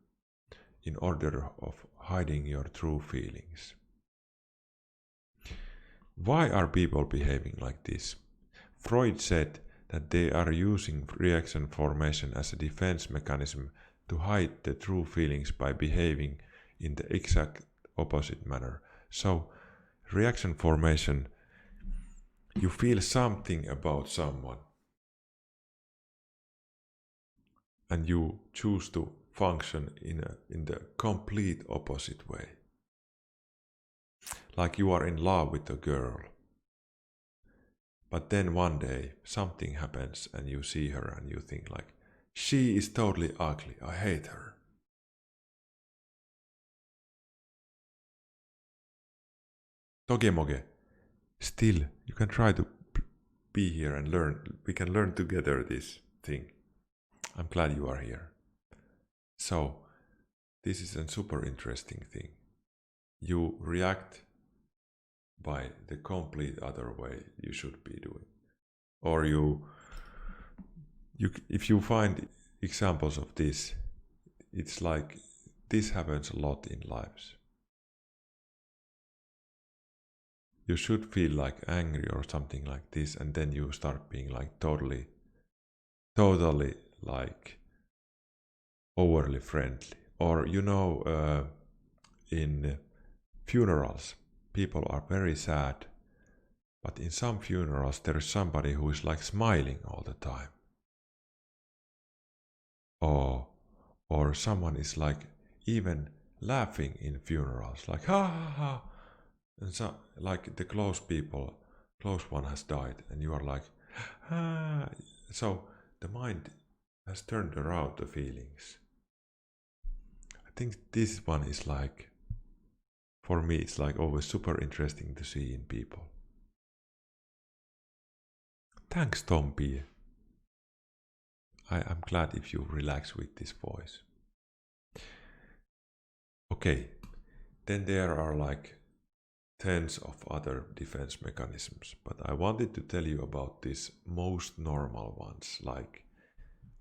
in order of hiding your true feelings. Why are people behaving like this? Freud said that they are using reaction formation as a defense mechanism to hide the true feelings by behaving in the exact opposite manner. So, reaction formation, you feel something about someone and you choose to function in the complete opposite way. Like you are in love with a girl. But then one day something happens and you see her and you think like, she is totally ugly, I hate her. Togemoge, still you can try to be here and learn. We can learn together this thing. I'm glad you are here. So, this is a super interesting thing. You react by the complete other way you should be doing. Or if you find examples of this, it's like this happens a lot in lives. You should feel like angry or something like this, and then you start being like totally like overly friendly. Or in funerals, people are very sad, but in some funerals there is somebody who is like smiling all the time. Or someone is like even laughing in funerals, like ha ha ha. And so, like the close one has died, and you are like, ah. So the mind has turned around the feelings. I think this one is like, for me, it's like always super interesting to see in people. Thanks, Tom P. I'm glad if you relax with this voice. Okay, then there are like tens of other defense mechanisms, but I wanted to tell you about these most normal ones. Like,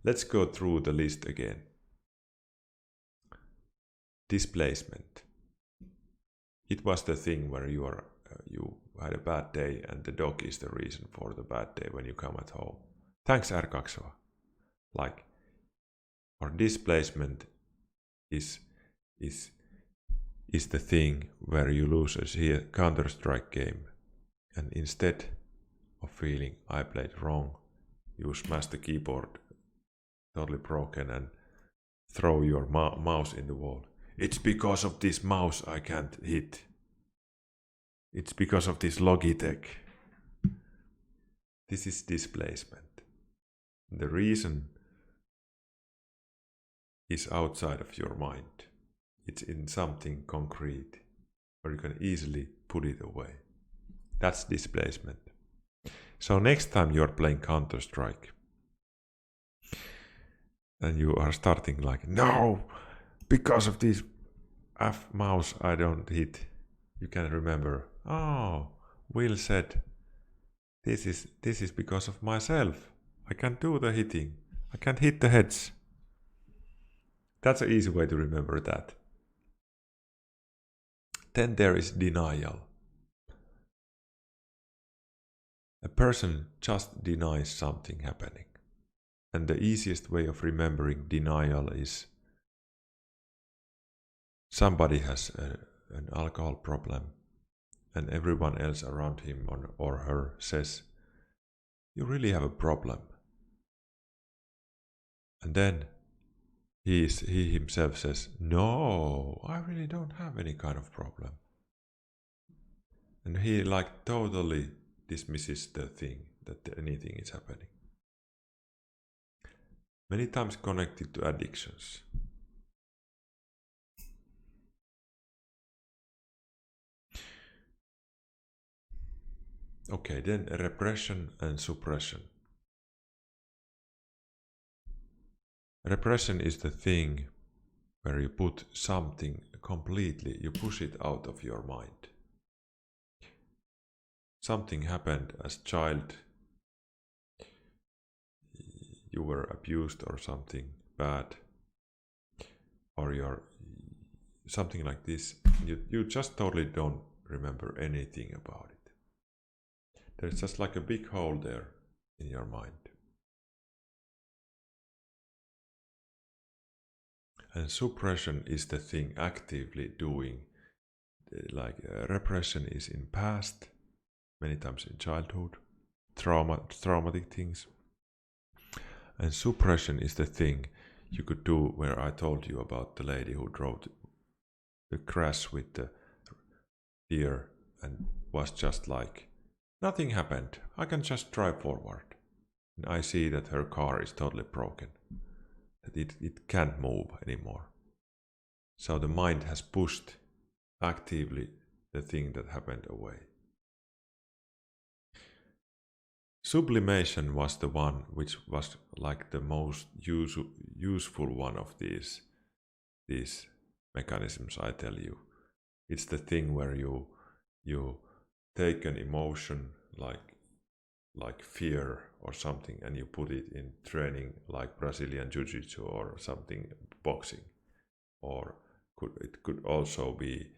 let's go through the list again. Displacement. It was the thing where you had a bad day and the dog is the reason for the bad day when you come at home. Thanks, R2. Like, or displacement is the thing where you lose a Counter-Strike game, and instead of feeling I played wrong, you smash the keyboard totally broken and throw your mouse in the wall. It's because of this mouse I can't hit. It's because of this Logitech. This is displacement. The reason is outside of your mind. It's in something concrete where you can easily put it away. That's displacement. So next time you're playing Counter-Strike and you are starting like, no, because of this F mouse I don't hit, you can remember, oh, Will said, this is because of myself. I can't do the hitting. I can't hit the heads. That's an easy way to remember that. Then there is denial. A person just denies something happening. And the easiest way of remembering denial is somebody has an alcohol problem and everyone else around him or her says, you really have a problem. And then he himself says, no, I really don't have any kind of problem. And he like totally dismisses the thing that anything is happening. Many times connected to addictions. Okay, then repression and suppression. Repression is the thing where you put something completely, you push it out of your mind. Something happened as a child, you were abused or something bad, or you're something like this, you just totally don't remember anything about it. There's just like a big hole there in your mind. And suppression is the thing actively doing, like repression is in past, many times in childhood, traumatic things. And suppression is the thing you could do where I told you about the lady who drove the crash with the deer and was just like, nothing happened, I can just drive forward. And I see that her car is totally broken, that it can't move anymore. So the mind has pushed actively the thing that happened away. Sublimation was the one which was like the most useful one of these mechanisms, I tell you. It's the thing where you take an emotion like fear or something and you put it in training like Brazilian Jiu-Jitsu or something, boxing. Or it could also be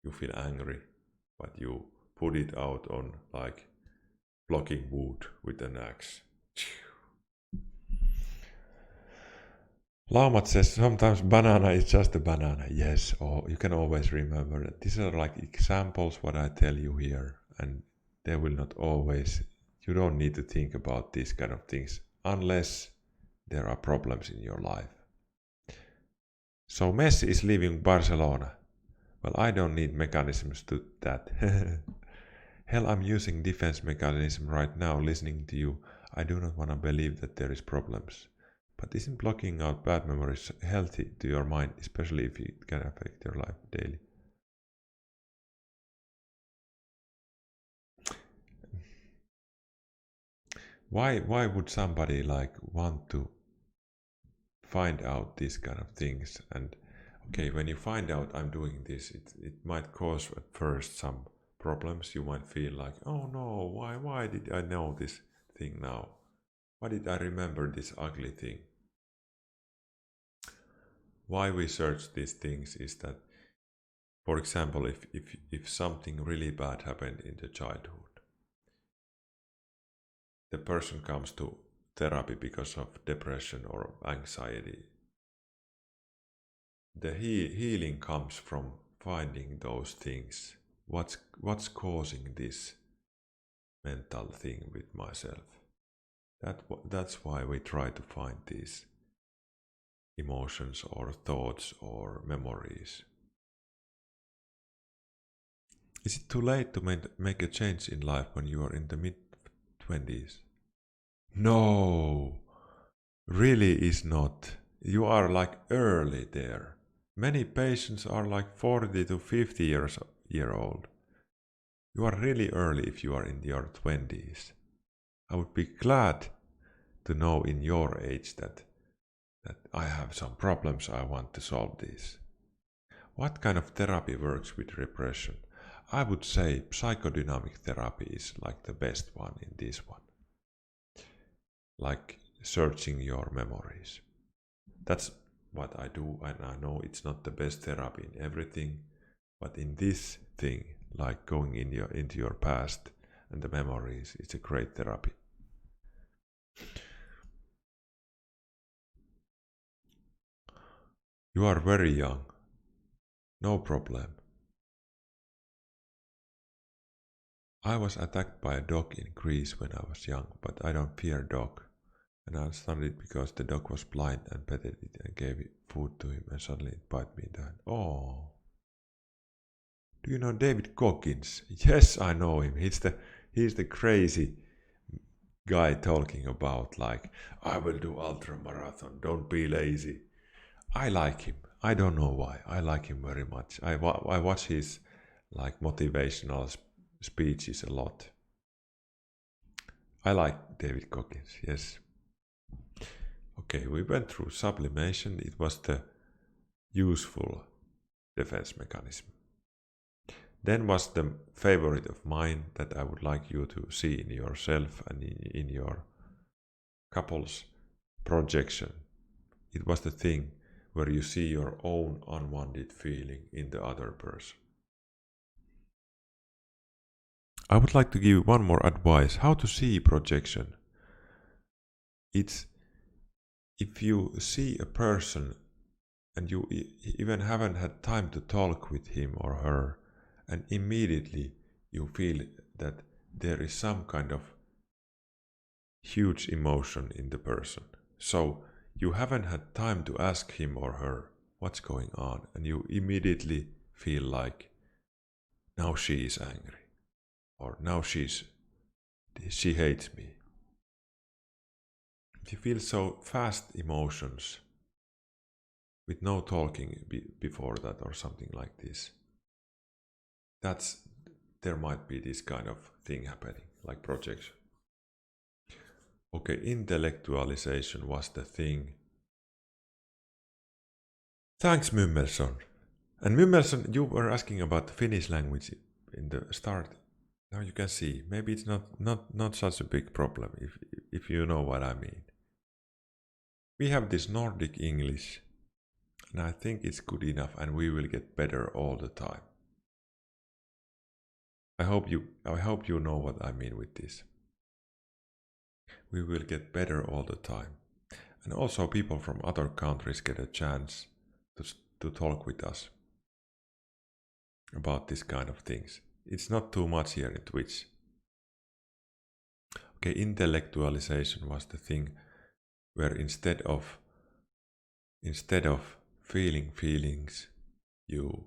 you feel angry, but you put it out on like blocking wood with an axe. Laumat says sometimes banana is just a banana. Yes, or you can always remember that these are like examples what I tell you here, and they will not always, you don't need to think about these kind of things unless there are problems in your life. So Messi is leaving Barcelona. Well, I don't need mechanisms to that. Hell, I'm using defense mechanism right now listening to you. I do not want to believe that there is problems. But isn't blocking out bad memories healthy to your mind, especially if it can affect your life daily? Why would somebody like want to find out these kind of things? And okay, when you find out I'm doing this, it might cause at first some problems. You might feel like, oh no, why did I know this thing now? Why did I remember this ugly thing? Why we search these things is that, for example, if something really bad happened in the childhood, the person comes to therapy because of depression or anxiety. The healing comes from finding those things. What's causing this mental thing with myself? That's why we try to find these emotions or thoughts or memories. Is it too late to make a change in life when you are in the mid-20s? No, really is not. You are like early there. Many patients are like 40 to 50 year old. You are really early if you are in your 20s. I would be glad to know in your age that I have some problems, I want to solve these. What kind of therapy works with repression? I would say psychodynamic therapy is like the best one in this one. Like searching your memories. That's what I do, and I know it's not the best therapy in everything, but in this thing, like going into your past and the memories, it's a great therapy. You are very young. No problem. I was attacked by a dog in Greece when I was young, but I don't fear dog. And I studied it because the dog was blind and petted it and gave it food to him and suddenly it bit me down. Oh. Do you know David Goggins? Yes, I know him. He's the crazy guy talking about like, I will do ultra marathon, don't be lazy. I like him. I don't know why. I like him very much. I watch his like motivational speeches a lot. I like David Goggins, yes. Okay, we went through sublimation. It was the useful defense mechanism. Then was the favorite of mine that I would like you to see in yourself and in your couple's projection. It was the thing where you see your own unwanted feeling in the other person. I would like to give one more advice how to see projection. It's if you see a person and you even haven't had time to talk with him or her, and immediately you feel that there is some kind of huge emotion in the person. So you haven't had time to ask him or her what's going on, and you immediately feel like now she is angry, or now she hates me. If you feel so fast emotions with no talking before that or something like this, there might be this kind of thing happening, like projection. Okay, intellectualization was the thing. Thanks, Mymmelson. And Mymmelson, you were asking about the Finnish language in the start. Now you can see, maybe it's not such a big problem if you know what I mean. We have this Nordic English, and I think it's good enough, and we will get better all the time. I hope you know what I mean with this. We will get better all the time. And also people from other countries get a chance to talk with us about this kind of things. It's not too much here in Twitch. Okay, intellectualization was the thing where instead of feeling feelings, you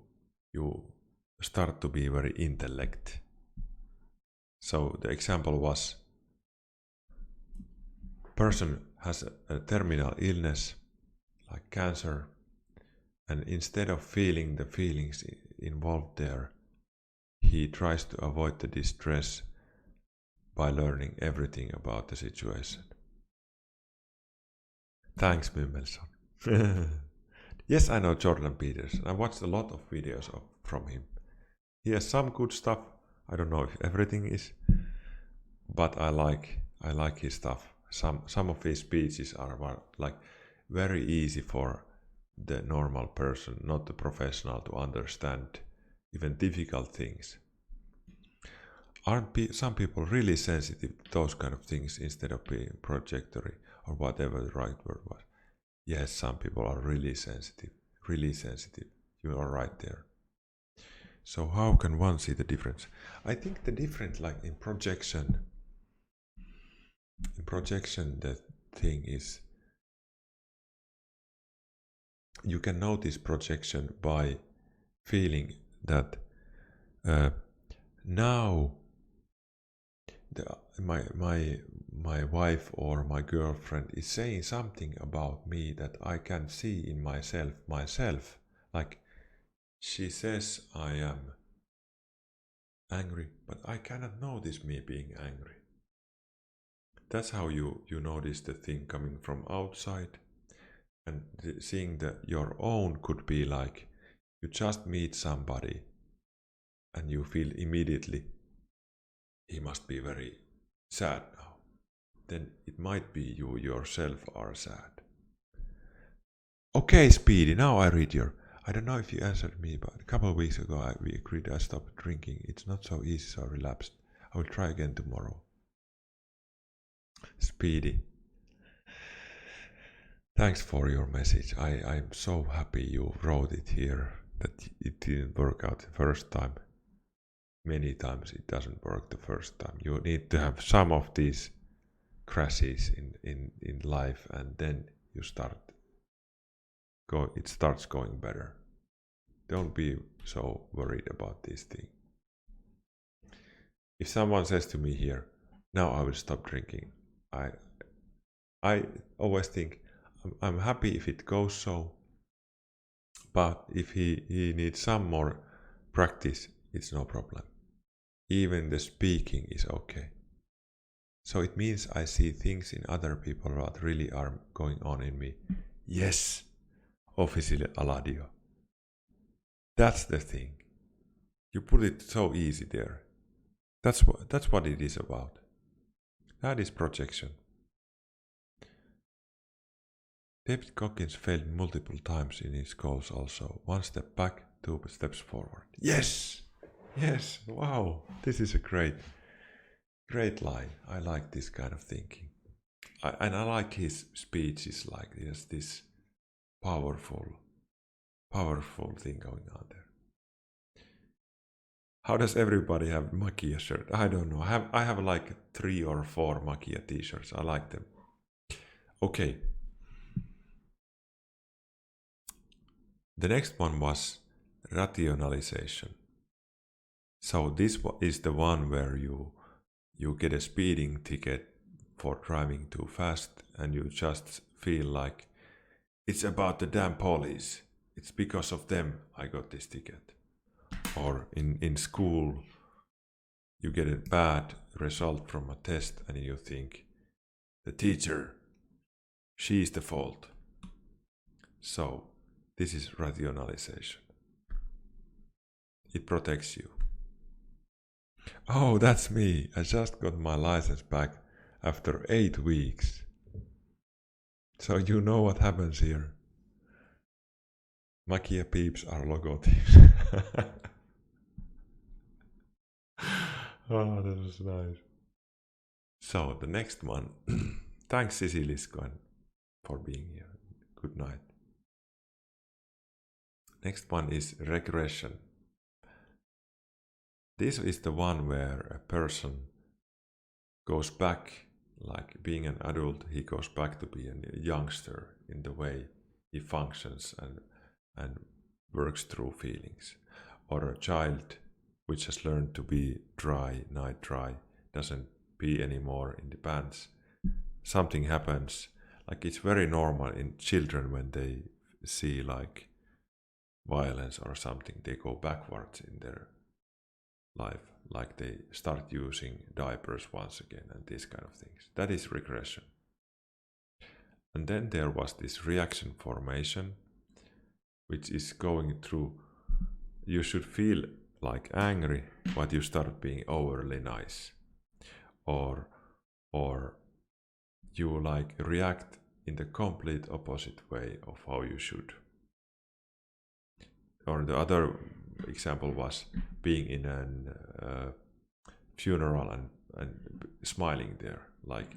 start to be very intellect. So the example was, person has a terminal illness like cancer, and instead of feeling the feelings involved there, he tries to avoid the distress by learning everything about the situation. Thanks, Mymmelson. Yes, I know Jordan Peterson. I watched a lot of videos from him. He has some good stuff. I don't know if everything is, but I like his stuff. Some of his speeches are like very easy for the normal person, not the professional, to understand even difficult things. Aren't some people really sensitive to those kind of things instead of being projectory or whatever the right word was? Yes, some people are really sensitive. You are right there. So how can one see the difference? I think the difference, like in projection, the thing is, you can notice projection by feeling that now my wife or my girlfriend is saying something about me that I can see in myself. Like she says I am angry, but I cannot notice me being angry. That's how you notice the thing coming from outside, and seeing that your own could be like you just meet somebody and you feel immediately he must be very sad now. Then it might be you yourself are sad. Okay, Speedy, now I read I don't know if you answered me, but a couple of weeks ago we agreed I stopped drinking. It's not so easy, so I relapsed. I will try again tomorrow. Speedy, thanks for your message. I'm so happy you wrote it here, that it didn't work out the first time. Many times it doesn't work the first time. You need to have some of these crashes in life, and then you it starts going better. Don't be so worried about this thing. If someone says to me here, now I will stop drinking, I always think I'm happy if it goes so, but if he needs some more practice, it's no problem. Even the speaking is okay. So it means I see things in other people that really are going on in me. Yes, officially Aladio. That's the thing. You put it so easy there. That's what it is about. That is projection. David Goggins failed multiple times in his goals also. 1 step back, 2 steps forward. Yes! Yes! Wow! This is a great line. I like this kind of thinking. And I like his speeches, like there's this powerful thing going on there. How does everybody have Makia shirt? I don't know. I have like 3 or 4 Makia t-shirts. I like them. Okay. The next one was rationalization. So this is the one where you get a speeding ticket for driving too fast and you just feel like it's about the damn police. It's because of them I got this ticket. Or in school you get a bad result from a test and you think the teacher, she's the fault. So this is rationalization. It protects you. Oh, that's me. I just got my license back after 8 weeks. So you know what happens here. Makia peeps are logo thieves. Oh, that was nice. So the next one. Thanks Sisi Liskoen for being here. Good night. Next one is regression. This is the one where a person goes back, like being an adult, he goes back to be a youngster in the way he functions and works through feelings. Or a child which has learned to be dry, night dry, doesn't pee anymore in the pants. Something happens, like it's very normal in children when they see like violence or something, they go backwards in their life, like they start using diapers once again and these kind of things. That is regression. And then there was this reaction formation, which is going through, you should feel like angry, but you start being overly nice. Or you like react in the complete opposite way of how you should. Or the other example was being in a funeral and smiling there. Like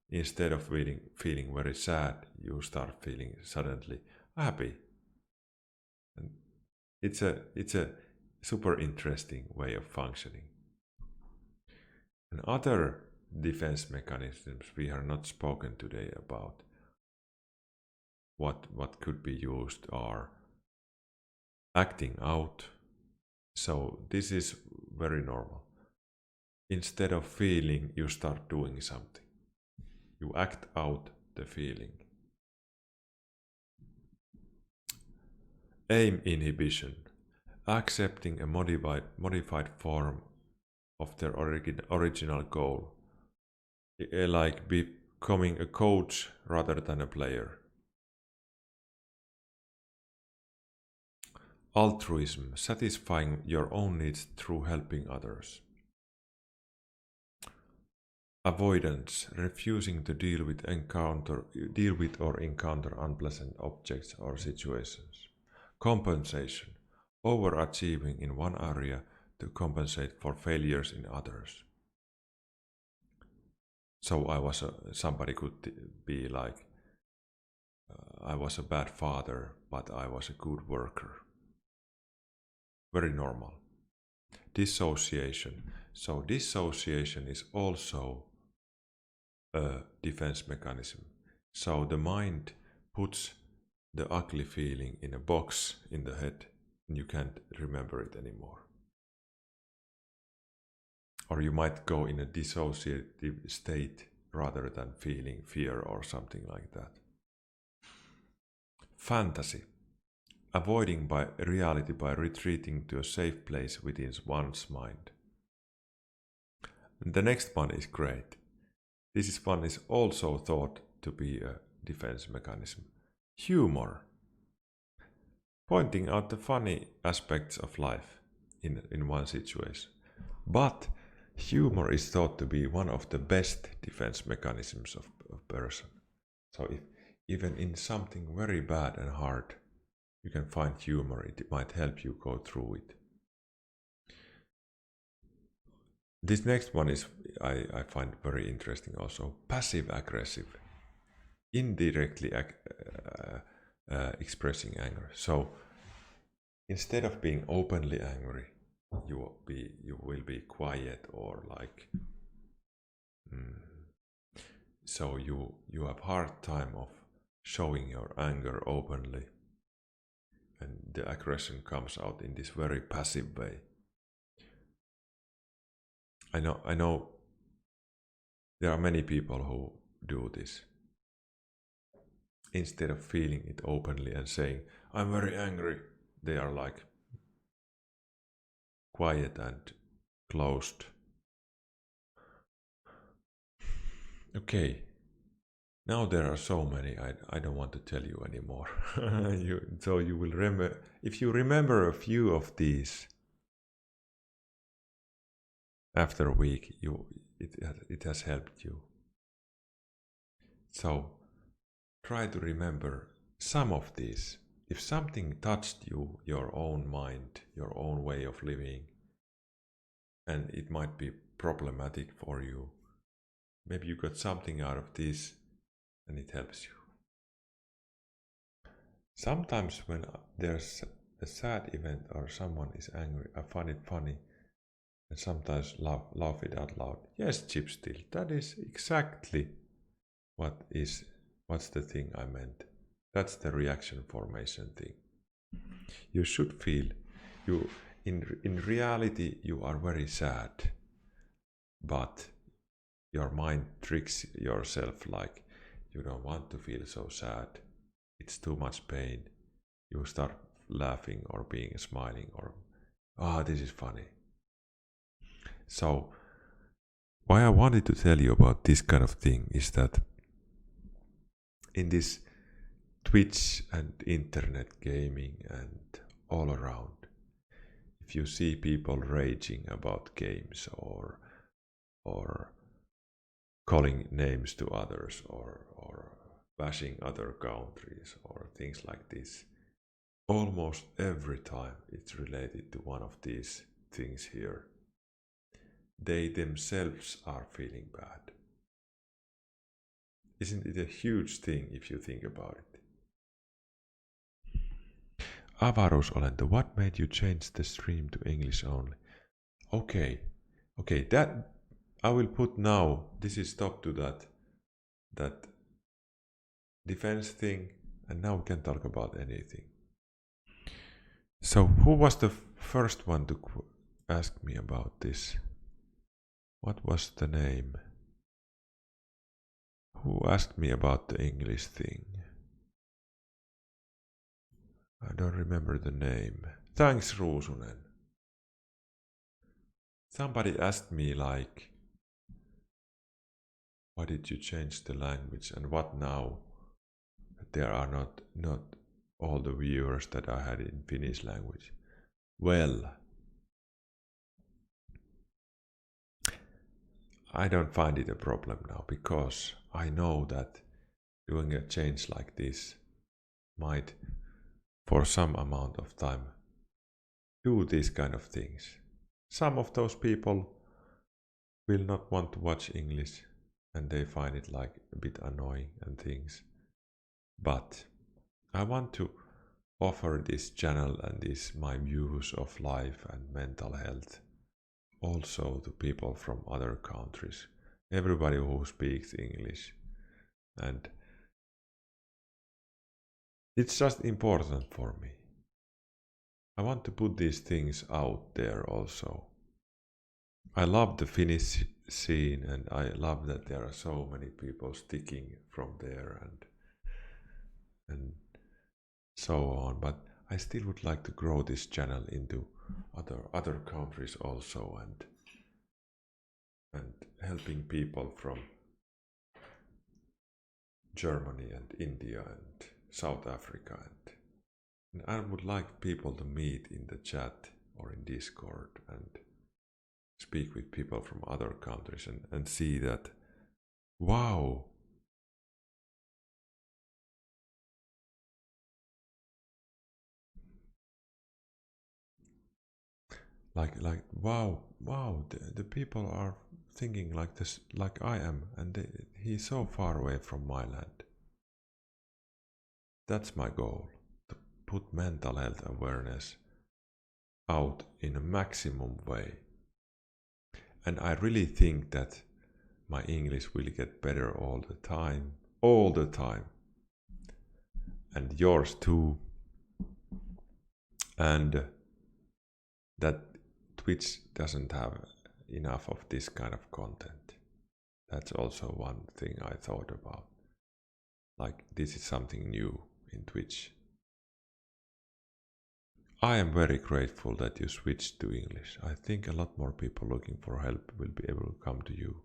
instead of feeling very sad, you start feeling suddenly happy. And it's a super interesting way of functioning. And other defense mechanisms we have not spoken today about what could be used are acting out. So this is very normal. Instead of feeling, you start doing something. You act out the feeling. Aim inhibition. Accepting a modified form of their original goal. Like becoming a coach rather than a player. Altruism. Satisfying your own needs through helping others. Avoidance, refusing to deal with or encounter unpleasant objects or situations. Compensation, overachieving in one area to compensate for failures in others. So somebody could be like, I was a bad father, but I was a good worker. Very normal. Dissociation. So dissociation is also a defense mechanism. So the mind puts the ugly feeling in a box in the head and you can't remember it anymore. Or you might go in a dissociative state rather than feeling fear or something like that. Fantasy. Avoiding by reality by retreating to a safe place within one's mind. And the next one is great. This one is also thought to be a defense mechanism. Humor. Pointing out the funny aspects of life in one situation. But humor is thought to be one of the best defense mechanisms of a person. So if even in something very bad and hard, you can find humor, it might help you go through it. This next one is, I find very interesting also. Passive aggressive. Indirectly expressing anger. So instead of being openly angry, you will be quiet or like so you have hard time of showing your anger openly, and the aggression comes out in this very passive way. I know there are many people who do this. Instead of feeling it openly and saying, I'm very angry, they are like quiet and closed. Okay, now there are so many, I don't want to tell you anymore. So you will remember, if you remember a few of these after a week, it has helped you. So try to remember some of these. If something touched you, your own mind, your own way of living, and it might be problematic for you, maybe you got something out of this and it helps you. Sometimes when there's a sad event or someone is angry, I find it funny and sometimes laugh it out loud. Yes, Chipstill, that is exactly what's the thing I meant. That's the reaction formation thing. You should feel in reality you are very sad, but your mind tricks yourself like you don't want to feel so sad. It's too much pain. You start laughing or being smiling or this is funny. So why I wanted to tell you about this kind of thing is that in this Twitch and internet gaming and all around, if you see people raging about games or calling names to others or bashing other countries or things like this, almost every time it's related to one of these things here. They themselves are feeling bad. Isn't it a huge thing if you think about it? Avaruusolento, what made you change the stream to English only? Okay, that I will put now. This is stop to that defense thing, and now we can talk about anything. So who was the first one to ask me about this? What was the name? Who asked me about the English thing? I don't remember the name. Thanks, Ruusunen. Somebody asked me like, why did you change the language and what now? There are not all the viewers that I had in Finnish language. Well, I don't find it a problem now because I know that doing a change like this might, for some amount of time, do these kind of things. Some of those people will not want to watch English and they find it like a bit annoying and things. But I want to offer this channel and this my views of life and mental health also to people from other countries, everybody who speaks English, and it's just important for me. I want to put these things out there also. I love the Finnish scene, and I love that there are so many people sticking from there and so on. But I still would like to grow this channel into other countries also, and helping people from Germany and India and South Africa, and I would like people to meet in the chat or in Discord and speak with people from other countries and see that, wow, like wow, the people are thinking like this, like I am, and he's so far away from my land. That's my goal, to put mental health awareness out in a maximum way. And I really think that my English will get better all the time, and yours too, and that Twitch doesn't have enough of this kind of content. That's also one thing I thought about. Like, this is something new in Twitch. I am very grateful that you switched to English. I think a lot more people looking for help will be able to come to you.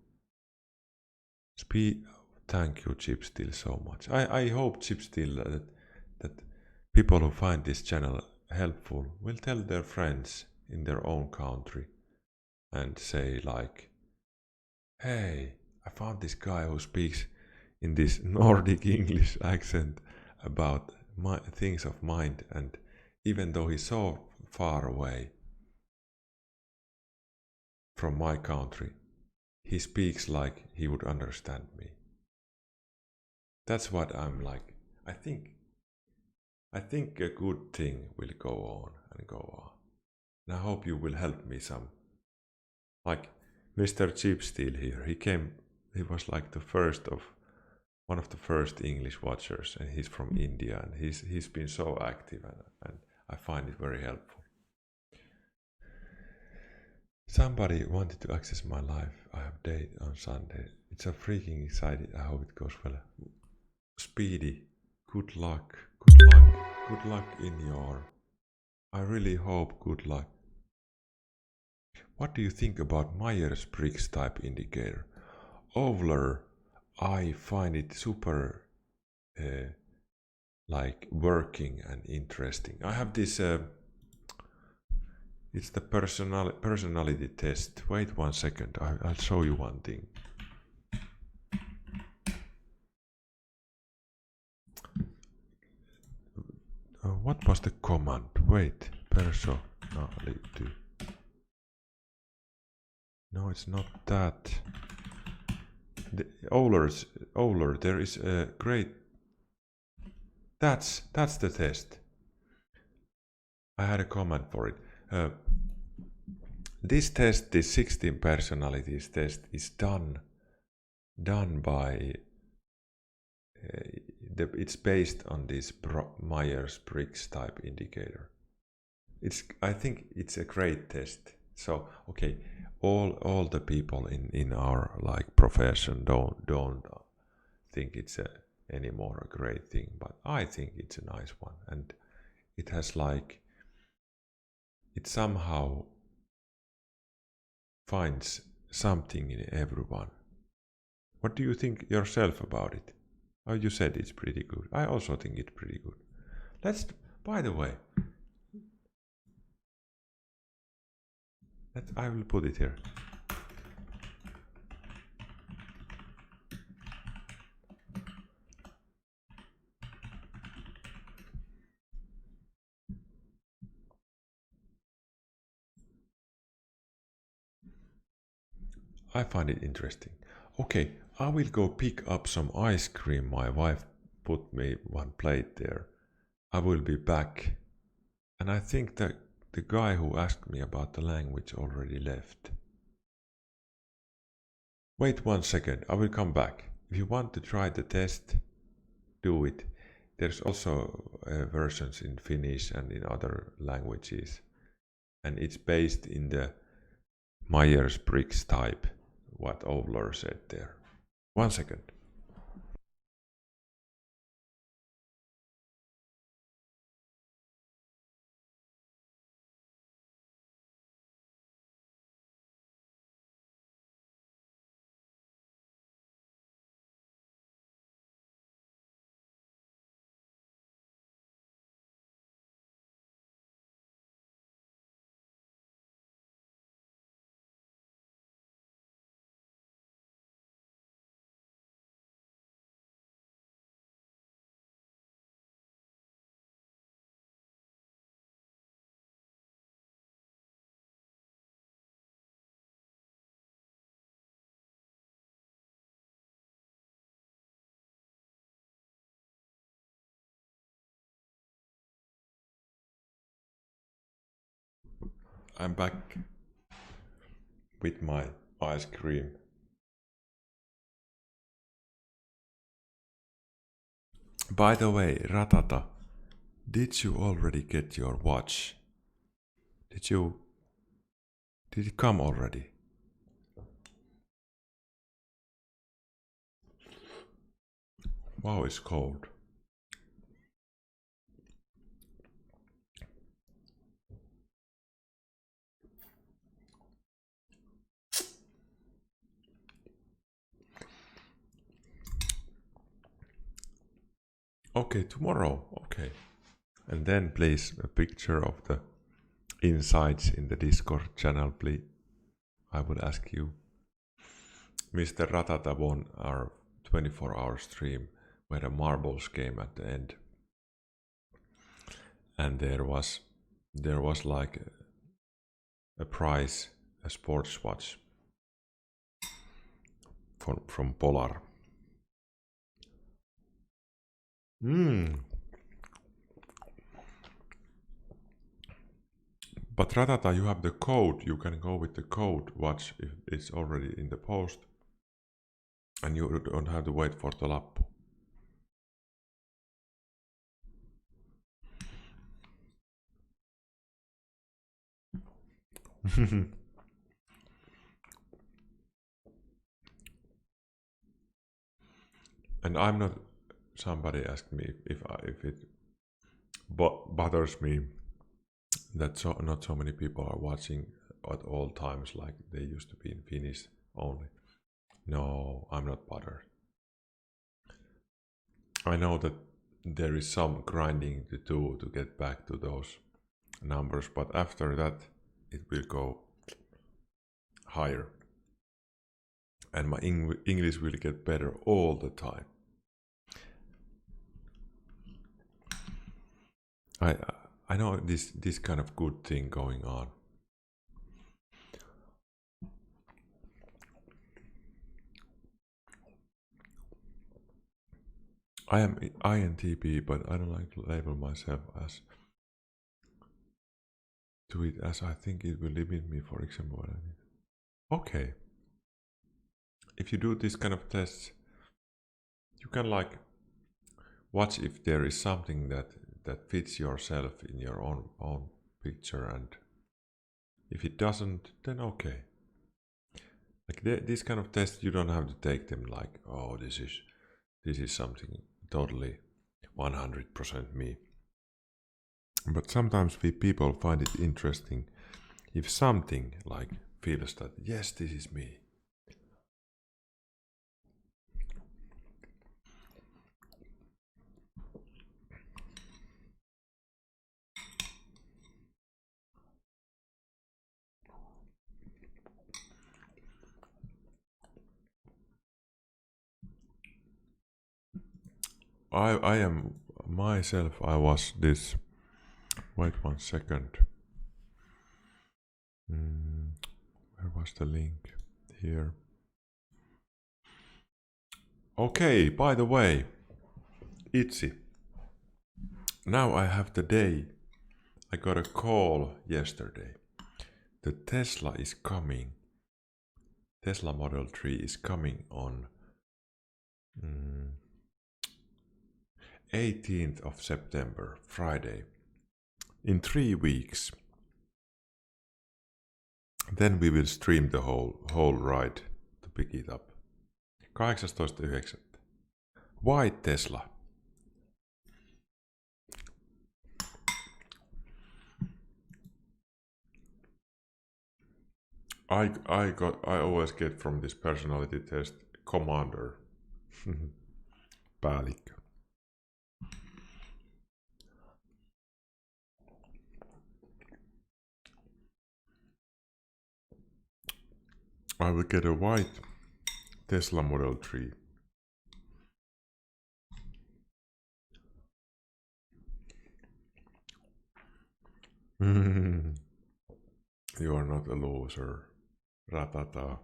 Thank you, Chip Still, so much. I hope, Chip Still, that people who find this channel helpful will tell their friends in their own country and say like, hey, I found this guy who speaks in this Nordic English accent about things of mind, and even though he's so far away from my country, he speaks like he would understand me. That's what I'm like. I think a good thing will go on and go on. And I hope you will help me some. Like Mr. Chip Steele here, he was like one of the first English watchers, and he's from India, and he's been so active, and I find it very helpful. Somebody wanted to access my live. I have date on Sunday. It's a freaking exciting. I hope it goes well. Speedy, good luck in your. I really hope good luck. What do you think about Myers-Briggs type indicator? Ovler, I find it super like working and interesting. I have this. It's the personality test. Wait 1 second. I'll show you one thing. What was the command? Wait, personality. No, it's not that. The Euler, there is a great. That's the test. I had a command for it. This test, this 16 personalities test, is done by. It's based on this Myers-Briggs type indicator. I think it's a great test. So okay, all the people in our like profession don't think it's anymore a great thing, but I think it's a nice one, and it has like, it somehow finds something in everyone. What do you think yourself about it? Oh, you said it's pretty good. I also think it's pretty good. By the way, I will put it here. I find it interesting. Okay, I will go pick up some ice cream. My wife put me one plate there. I will be back. And I think that the guy who asked me about the language already left. Wait 1 second, I will come back. If you want to try the test, do it. There's also versions in Finnish and in other languages, and it's based in the Myers-Briggs type, what Ovler said there. 1 second. I'm back with my ice cream. By the way, Ratata, did you already get your watch? Did it come already? Wow, it's cold. Okay, tomorrow. Okay. And then please a picture of the insights in the Discord channel, please. I would ask you. Mr. Ratata won our 24-hour stream where the marbles came at the end. And there was like a prize, a sports watch from Polar. But Ratata, you have the code. You can go with the code watch if it's already in the post. And you don't have to wait for the lappu. And I'm not. Somebody asked me if it bothers me that not so many people are watching at all times like they used to be in Finnish only. No, I'm not bothered. I know that there is some grinding to do to get back to those numbers, but after that it will go higher. And my English will get better all the time. I know this kind of good thing going on. I am INTP, but I don't like to label myself as to it, as I think it will limit me, for example. Okay. If you do this kind of tests, you can like watch if there is something that fits yourself in your own picture, and if it doesn't, then okay. Like this kind of tests, you don't have to take them like, oh, this is something totally 100% me. But sometimes people find it interesting if something like feels that yes, this is me. I am myself. I was this. Wait 1 second. Where was the link? Here. Okay, by the way, Itzy. Now I have the day. I got a call yesterday. The Tesla is coming. Tesla Model 3 is coming on 18th of September, Friday. In 3 weeks. Then we will stream the whole ride to pick it up. 18.9. White Tesla. I always get from this personality test commander. Päällikkö. I will get a white Tesla Model 3. You are not a loser. Ratata.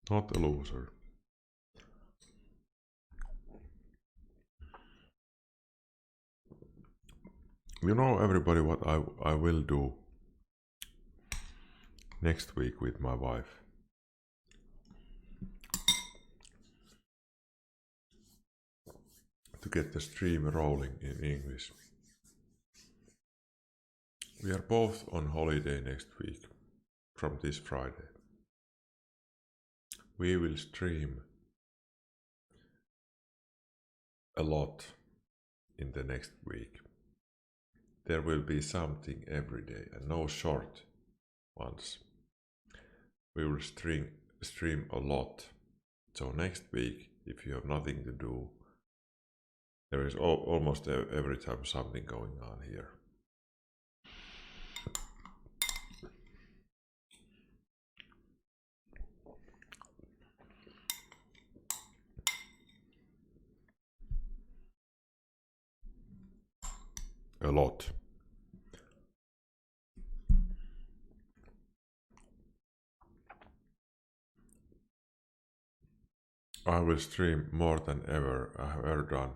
Not a loser. You know, everybody, what I will do next week with my wife. To get the stream rolling in English. We are both on holiday next week, from this Friday. We will stream a lot in the next week. There will be something every day and no short ones. We will stream a lot. So next week, if you have nothing to do, there is almost every time something going on here. A lot. I will stream more than ever I have ever done.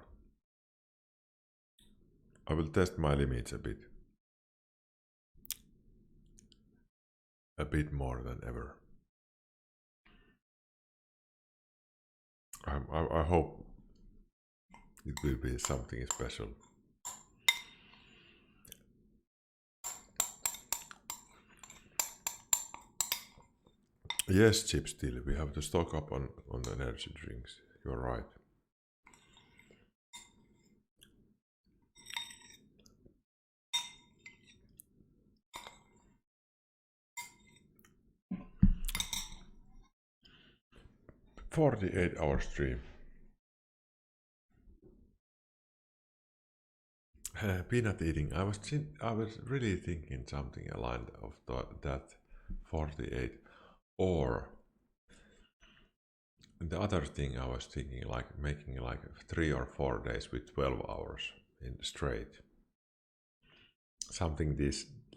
I will test my limits a bit. A bit more than ever. I hope it will be something special. Yes, Chip, still, we have to stock up on the energy drinks. You're right. "48-hour stream." Peanut eating. I was really thinking something aligned of that 48, or the other thing I was thinking, like making like 3 or 4 days with 12 hours in straight. Something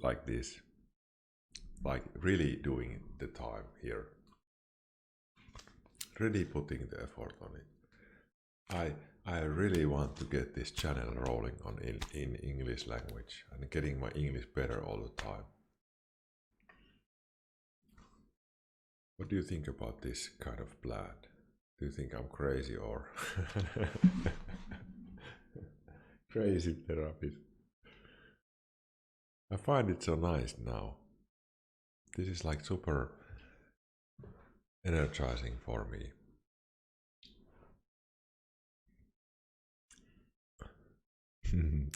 like this, like really doing the time here, really putting the effort on it. I really want to get this channel rolling in English language and getting my English better all the time. What do you think about this kind of plan? Do you think I'm crazy or crazy therapist? I find it so nice now. This is like super energizing for me.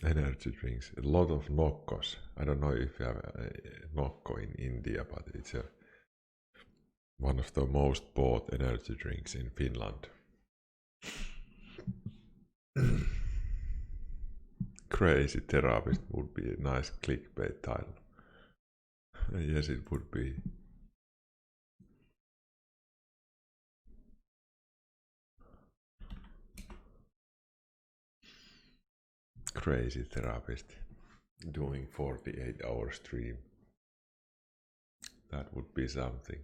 Energy drinks, a lot of nokkos. I don't know if you have a nokko in India, but it's one of the most bought energy drinks in Finland. Crazy therapist would be a nice clickbait title. Yes, it would be. Crazy therapist doing 48-hour stream. That would be something.